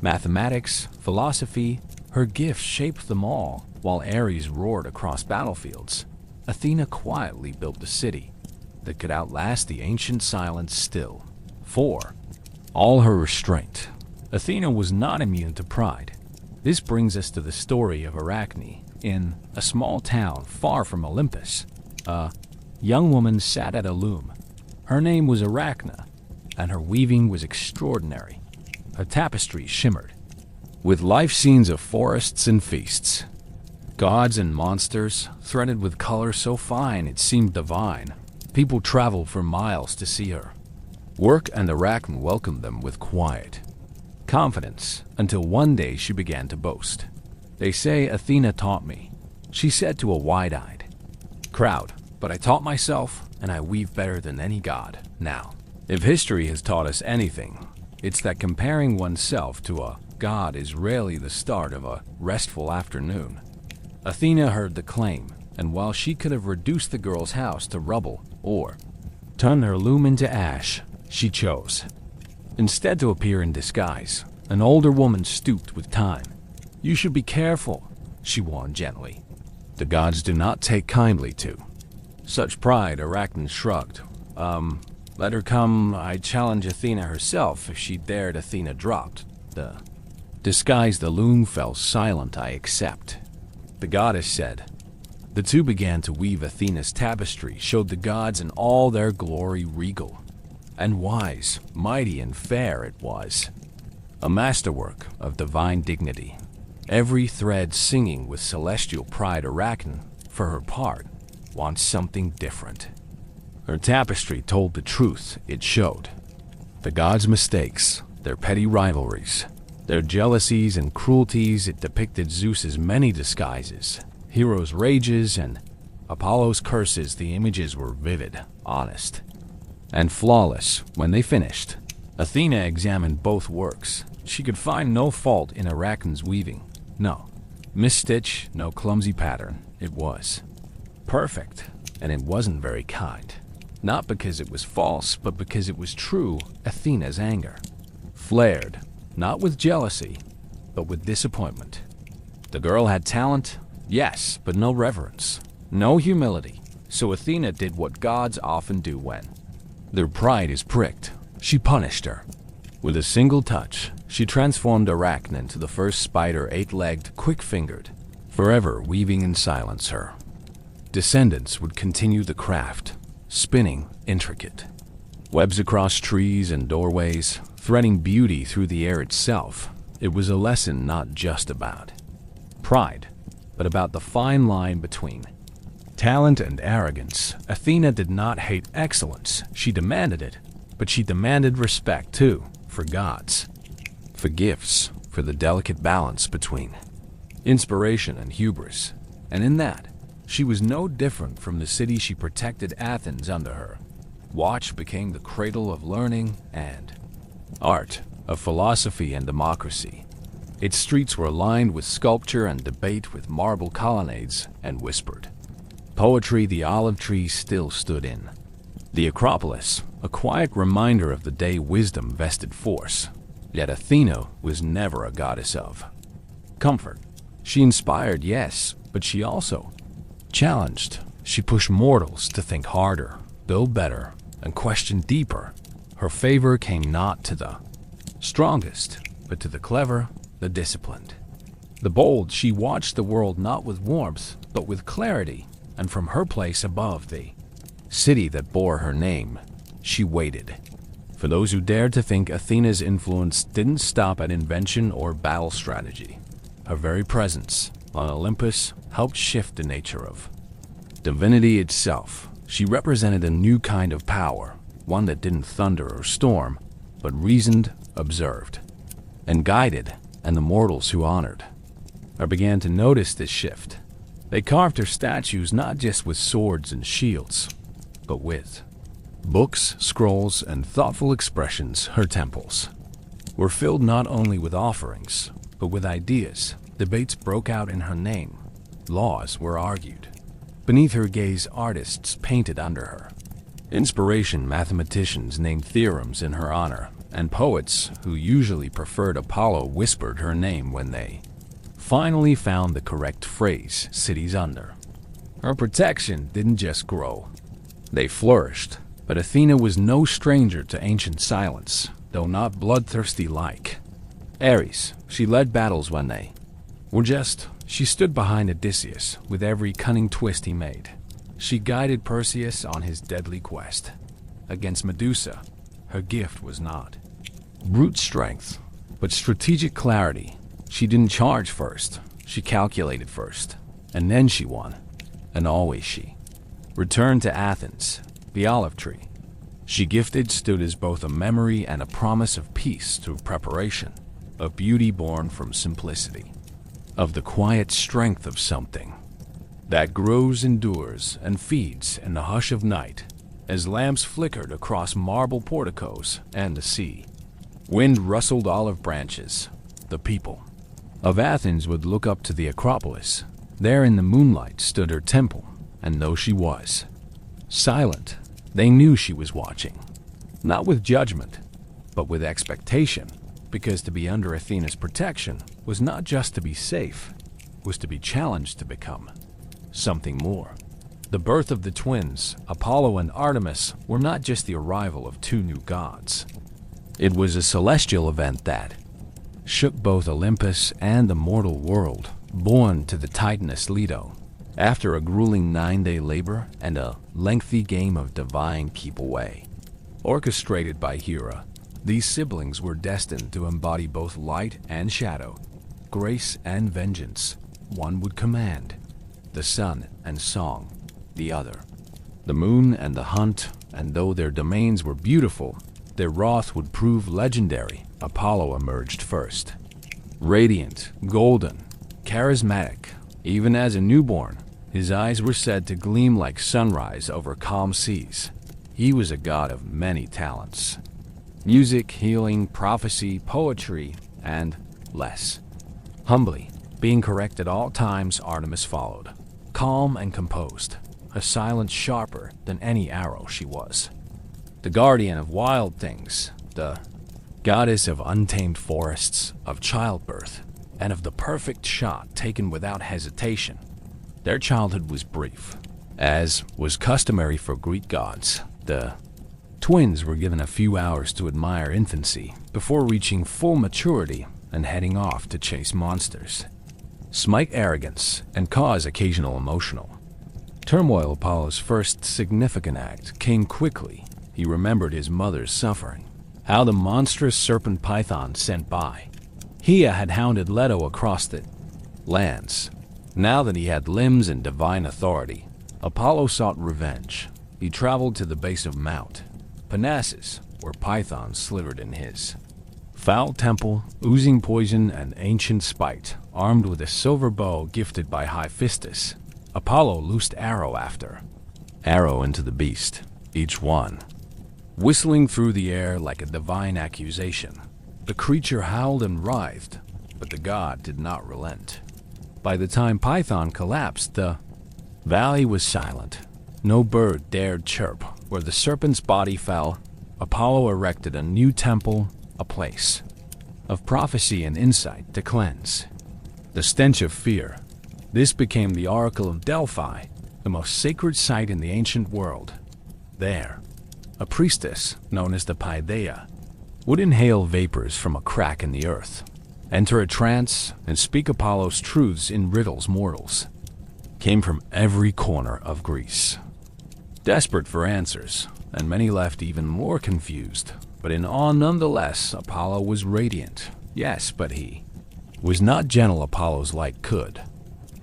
Mathematics, philosophy, her gifts shaped them all. While Ares roared across battlefields, Athena quietly built a city that could outlast the ancient silence. Still, for all her restraint, Athena was not immune to pride. This brings us to the story of Arachne. In a small town far from Olympus, a young woman sat at a loom. Her name was Arachne, and her weaving was extraordinary. Her tapestries shimmered with life scenes of forests and feasts, gods and monsters, threaded with color so fine it seemed divine. People traveled for miles to see her work, and Arachne welcomed them with quiet confidence, until one day she began to boast. "They say Athena taught me," she said to a wide-eyed crowd, "but I taught myself, and I weave better than any god. Now, if history has taught us anything, It's that comparing oneself to a god is rarely the start of a restful afternoon. Athena heard the claim, and while she could have reduced the girl's house to rubble or turned her loom into ash, she chose instead to appear in disguise. An older woman stooped with time. "You should be careful," she warned gently. "The gods do not take kindly to such pride." Arachne shrugged. Let her come. I'd challenge Athena herself if she dared." Athena dropped the disguise. The loom fell silent. "I accept," the goddess said. The two began to weave. Athena's tapestry showed the gods in all their glory, regal and wise, mighty and fair it was, a masterwork of divine dignity, every thread singing with celestial pride. Arachne, for her part, wants something different. Her tapestry told the truth. It showed the gods' mistakes, their petty rivalries, their jealousies and cruelties. It depicted Zeus's many disguises, Heroes' rages, and Apollo's curses. The images were vivid, honest, and flawless. When they finished, Athena examined both works. She could find no fault in Arachne's weaving. No misstitch, no clumsy pattern. It was perfect, and it wasn't very kind. Not because it was false, but because it was true. Athena's anger flared, not with jealousy, but with disappointment. The girl had talent, yes, but no reverence, no humility. So Athena did what gods often do when their pride is pricked. She punished her. With a single touch, she transformed Arachne into the first spider, eight-legged, quick-fingered, forever weaving in silence. Her descendants would continue the craft, spinning intricate webs across trees and doorways, threading beauty through the air itself. It was a lesson not just about pride, but about the fine line between talent and arrogance. Athena did not hate excellence. She demanded it, but she demanded respect too, for gods, for gifts, for the delicate balance between inspiration and hubris. And in that, she was no different from the city she protected. Athens under her watch became the cradle of learning and art, of philosophy and democracy. Its streets were lined with sculpture and debate, with marble colonnades and whispered poetry. The olive tree still stood in the Acropolis, a quiet reminder of the day wisdom vested force. Yet Athena was never a goddess of comfort. She inspired, yes, but she also challenged. She pushed mortals to think harder, build better, and question deeper. Her favor came not to the strongest, but to the clever, the disciplined, the bold. She watched the world not with warmth, but with clarity, and from her place above the city that bore her name, she waited for those who dared to think. Athena's influence didn't stop at invention or battle strategy. Her very presence on Olympus helped shift the nature of divinity itself. She represented a new kind of power, one that didn't thunder or storm, but reasoned, observed, and guided. And the mortals who honored her began to notice this shift. They carved her statues not just with swords and shields, but with books, scrolls, and thoughtful expressions. Her temples were filled not only with offerings, but with ideas. Debates broke out in her name. Laws were argued. Beneath her gaze, artists painted under her inspiration. Mathematicians named theorems in her honor, and poets, who usually preferred Apollo, whispered her name when they finally found the correct phrase. Cities under her protection didn't just grow, they flourished. But Athena was no stranger to ancient silence, though not bloodthirsty like Ares. She led battles when they were just. She stood behind Odysseus with every cunning twist he made. She guided Perseus on his deadly quest. Against Medusa, her gift was not brute strength, but strategic clarity. She didn't charge first, she calculated first, and then she won. And always she returned to Athens. The olive tree she gifted stood as both a memory and a promise of peace through preparation, of beauty born from simplicity, of the quiet strength of something that grows, endures, and feeds in the hush of night. As lamps flickered across marble porticos and the sea Wind rustled olive branches. The people of Athens would look up to the Acropolis. There in the moonlight stood her temple, and though she was silent, they knew she was watching. Not with judgment, but with expectation, because to be under Athena's protection was not just to be safe, it was to be challenged to become something more. The birth of the twins, Apollo and Artemis, were not just the arrival of two new gods. It was a celestial event that shook both Olympus and the mortal world, born to the Titaness Leto. After a grueling 9-day labor and a lengthy game of divine keep away, orchestrated by Hera, these siblings were destined to embody both light and shadow, grace and vengeance. One would command the sun and song, the other the moon and the hunt, and though their domains were beautiful, their wrath would prove legendary. Apollo emerged first. Radiant, golden, charismatic, even as a newborn, his eyes were said to gleam like sunrise over calm seas. He was a god of many talents. Music, healing, prophecy, poetry, and less. Humbly, being correct at all times, Artemis followed. Calm and composed, a silence sharper than any arrow she was. The guardian of wild things, the goddess of untamed forests, of childbirth, and of the perfect shot taken without hesitation. Their childhood was brief. As was customary for Greek gods, the twins were given a few hours to admire infancy before reaching full maturity and heading off to chase monsters, smite arrogance, and cause occasional emotional turmoil. Apollo's first significant act came quickly. He remembered his mother's suffering, how the monstrous serpent Python sent by. Hea had hounded Leto across the lands. Now that he had limbs and divine authority, Apollo sought revenge. He traveled to the base of Mount Parnassus, where Python slithered in his foul temple, oozing poison and ancient spite. Armed with a silver bow gifted by Hephaestus, Apollo loosed arrow after arrow into the beast, each one whistling through the air like a divine accusation. The creature howled and writhed, but the god did not relent. By the time Python collapsed, the valley was silent. No bird dared chirp. Where the serpent's body fell, Apollo erected a new temple, a place of prophecy and insight to cleanse the stench of fear. This became the Oracle of Delphi, the most sacred site in the ancient world. There, a priestess, known as the Paideia, would inhale vapors from a crack in the earth, enter a trance, and speak Apollo's truths in riddles mortals came from every corner of Greece, desperate for answers, and many left even more confused. But in awe nonetheless. Apollo was radiant, yes, but he was not gentle. Apollo's light could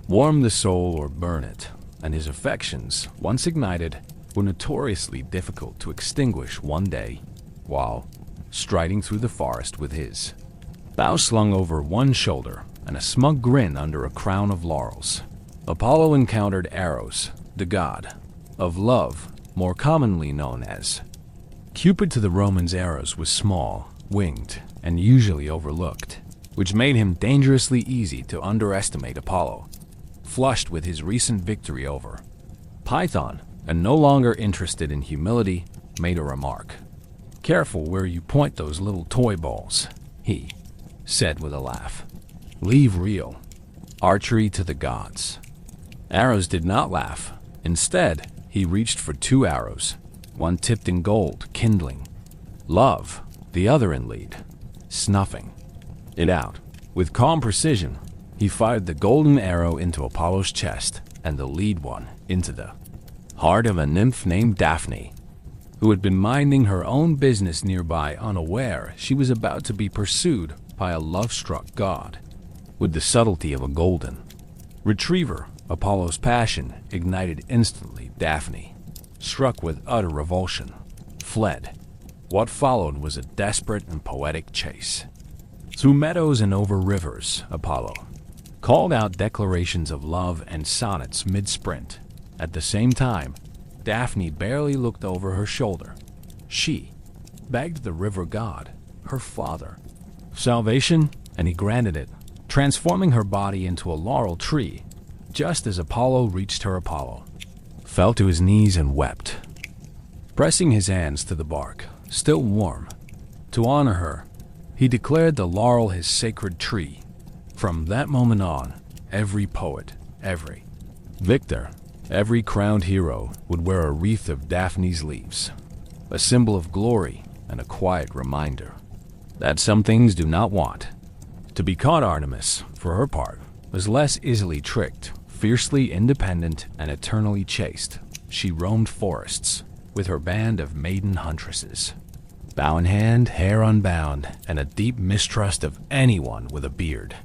warm the soul or burn it, and his affections, once ignited, were notoriously difficult to extinguish. One day, while striding through the forest with his bow slung over one shoulder and a smug grin under a crown of laurels, Apollo encountered Eros, the god of love, more commonly known as Cupid. To the Romans, Eros was small, winged, and usually overlooked, which made him dangerously easy to underestimate. Apollo, flushed with his recent victory over Python, and no longer interested in humility, made a remark. "Careful where you point those little toy balls," he said with a laugh. "Leave real archery to the gods." Eros did not laugh. Instead, he reached for 2 arrows, one tipped in gold, kindling love, the other in lead, snuffing it out. With calm precision, he fired the golden arrow into Apollo's chest and the lead one into the heart of a nymph named Daphne, who had been minding her own business nearby, unaware she was about to be pursued by a love-struck god. With the subtlety of a golden retriever, Apollo's passion ignited instantly. Daphne, struck with utter revulsion, fled. What followed was a desperate and poetic chase. Through meadows and over rivers, Apollo called out declarations of love and sonnets mid-sprint. At the same time, Daphne barely looked over her shoulder. She begged the river god her father. Salvation, and he granted it, transforming her body into a laurel tree, just as Apollo reached her. Apollo fell to his knees and wept, pressing his hands to the bark, still warm. To honor her, he declared the laurel his sacred tree. From that moment on, every poet, every victor, every crowned hero would wear a wreath of Daphne's leaves, a symbol of glory and a quiet reminder that some things do not want to be caught. Artemis, for her part, was less easily tricked, fiercely independent and eternally chaste. She roamed forests with her band of maiden huntresses, bow in hand, hair unbound, and a deep mistrust of anyone with a beard.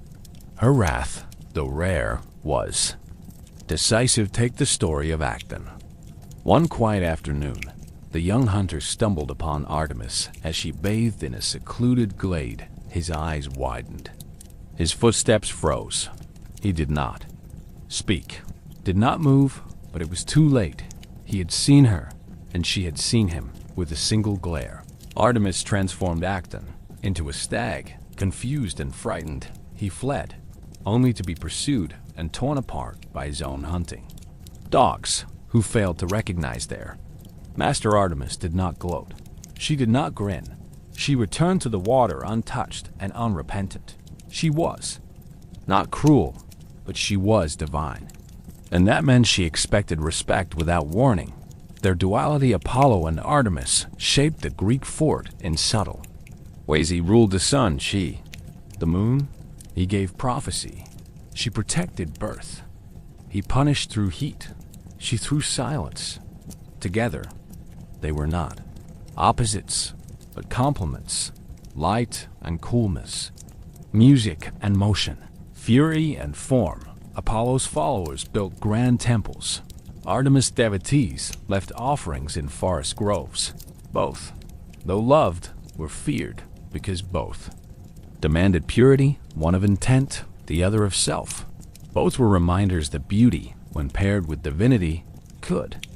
Her wrath, though rare, was decisive. Take the story of Acton. One quiet afternoon, the young hunter stumbled upon Artemis as she bathed in a secluded glade. His eyes widened. His footsteps froze. He did not speak, did not move, but it was too late. He had seen her, and she had seen him with a single glare. Artemis transformed Acton into a stag. Confused and frightened, he fled, only to be pursued and torn apart by his own hunting dogs, who failed to recognize their master. Artemis did not gloat. She did not grin. She returned to the water untouched and unrepentant. She was not cruel, but she was divine. And that meant she expected respect without warning. Their duality, Apollo and Artemis, shaped the Greek fort in subtle ways. He ruled the sun, she the moon. He gave prophecy, she protected birth. He punished through heat, she through silence. Together, they were not opposites, but complements. Light and coolness, music and motion, fury and form. Apollo's followers built grand temples. Artemis' devotees left offerings in forest groves. Both, though loved, were feared because both demanded purity, one of intent, the other of self. Both were reminders that beauty, when paired with divinity, could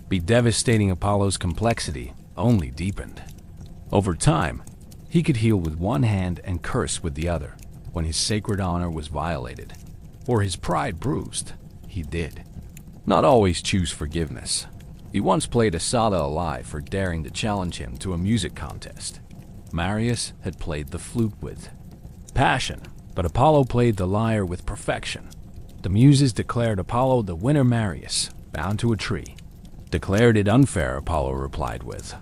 be devastating. Apollo's complexity only deepened. Over time, he could heal with one hand and curse with the other. When his sacred honor was violated, or his pride bruised, he did not always choose forgiveness. He once played Asada a lie for daring to challenge him to a music contest. Marius had played the flute with passion, but Apollo played the lyre with perfection. The muses declared Apollo the winner. Marius, bound to a tree, declared it unfair. Apollo replied with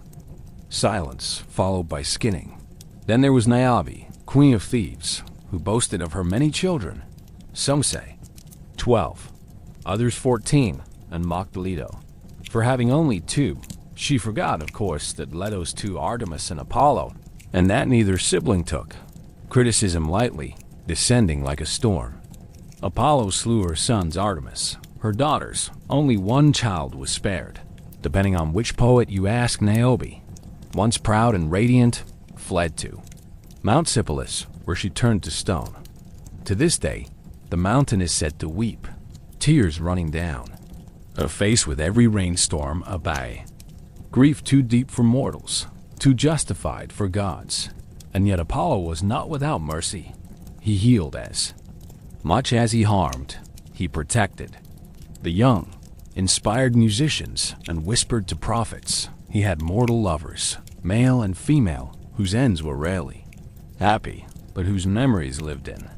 silence, followed by skinning. Then there was Niobe, queen of Thebes, who boasted of her many children. Some say 12, others 14, and mocked Leto for having only 2. She forgot, of course, that Leto's 2, Artemis and Apollo, and that neither sibling took criticism lightly, descending like a storm. Apollo slew her sons. Artemis, her daughters. Only one child was spared. Depending on which poet you ask, Niobe, once proud and radiant, fled to Mount Sipylus, where she turned to stone. To this day, the mountain is said to weep, tears running down, a face with every rainstorm a bay. Grief too deep for mortals, too justified for gods. And yet Apollo was not without mercy. He healed as much as he harmed. He protected the young, inspired musicians, and whispered to prophets. He had mortal lovers, male and female, whose ends were rarely happy, but whose memories lived in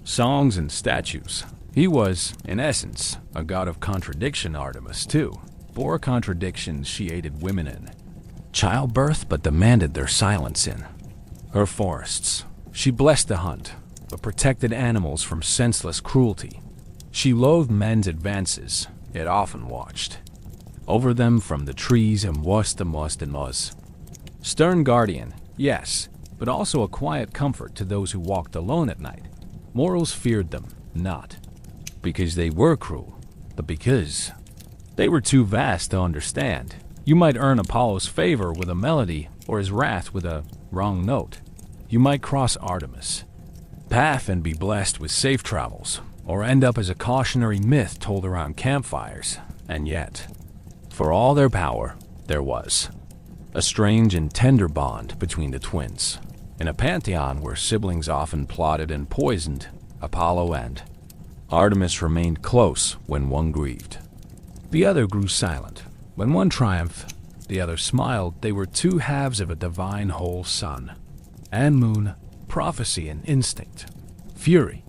songs and statues. He was, in essence, a god of contradiction. Artemis, too, bore contradictions. She aided women in childbirth, but demanded their silence in her forests. She blessed the hunt, but protected animals from senseless cruelty. She loathed men's advances, yet often watched over them from the trees and was the most and was. Stern guardian, yes, but also a quiet comfort to those who walked alone at night. Mortals feared them, not because they were cruel, but because they were too vast to understand. You might earn Apollo's favor with a melody or his wrath with a wrong note. You might cross Artemis' path and be blessed with safe travels, or end up as a cautionary myth told around campfires. And yet, for all their power, there was a strange and tender bond between the twins. In a pantheon where siblings often plotted and poisoned, Apollo and Artemis remained close when one grieved. The other grew silent. When one triumphed, the other smiled. They were two halves of a divine whole, sun and moon, prophecy and instinct, fury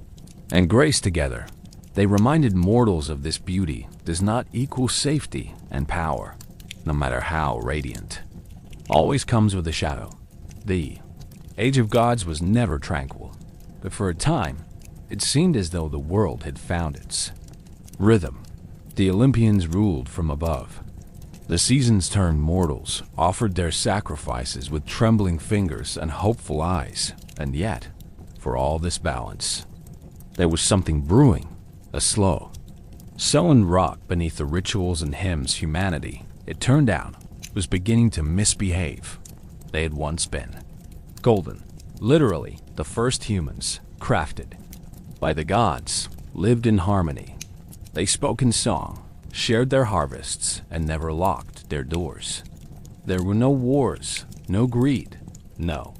and grace together. They reminded mortals of this beauty does not equal safety and power, no matter how radiant. Always comes with a shadow. The Age of Gods was never tranquil, but for a time, it seemed as though the world had found its rhythm. The Olympians ruled from above. The seasons turned mortals, offered their sacrifices with trembling fingers and hopeful eyes. And yet, for all this balance, there was something brewing, a slow, sullen rot beneath the rituals and hymns humanity, it turned out, was beginning to misbehave. They had once been golden, literally the first humans, crafted by the gods, lived in harmony. They spoke in song, shared their harvests, and never locked their doors. There were no wars, no greed, no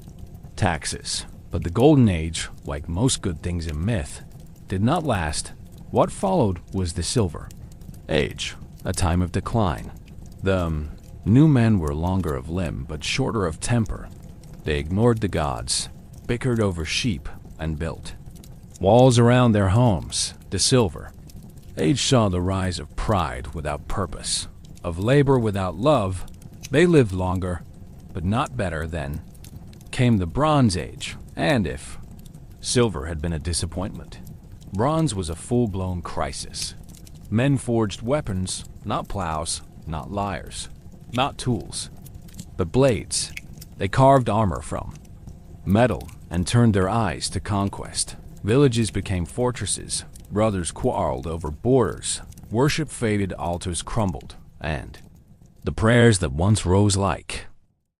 taxes. But the Golden Age, like most good things in myth, did not last. What followed was the Silver Age, a time of decline. The new men were longer of limb but shorter of temper. They ignored the gods, bickered over sheep, and built walls around their homes. The Silver Age saw the rise of pride without purpose, of labor without love. They lived longer, but not better. Then came the Bronze Age, and if silver had been a disappointment, bronze was a full-blown crisis. Men forged weapons, not plows, not lyres, not tools, but blades. They carved armor from metal and turned their eyes to conquest. Villages became fortresses. Brothers quarreled over borders. Worship faded, altars crumbled, and the prayers that once rose like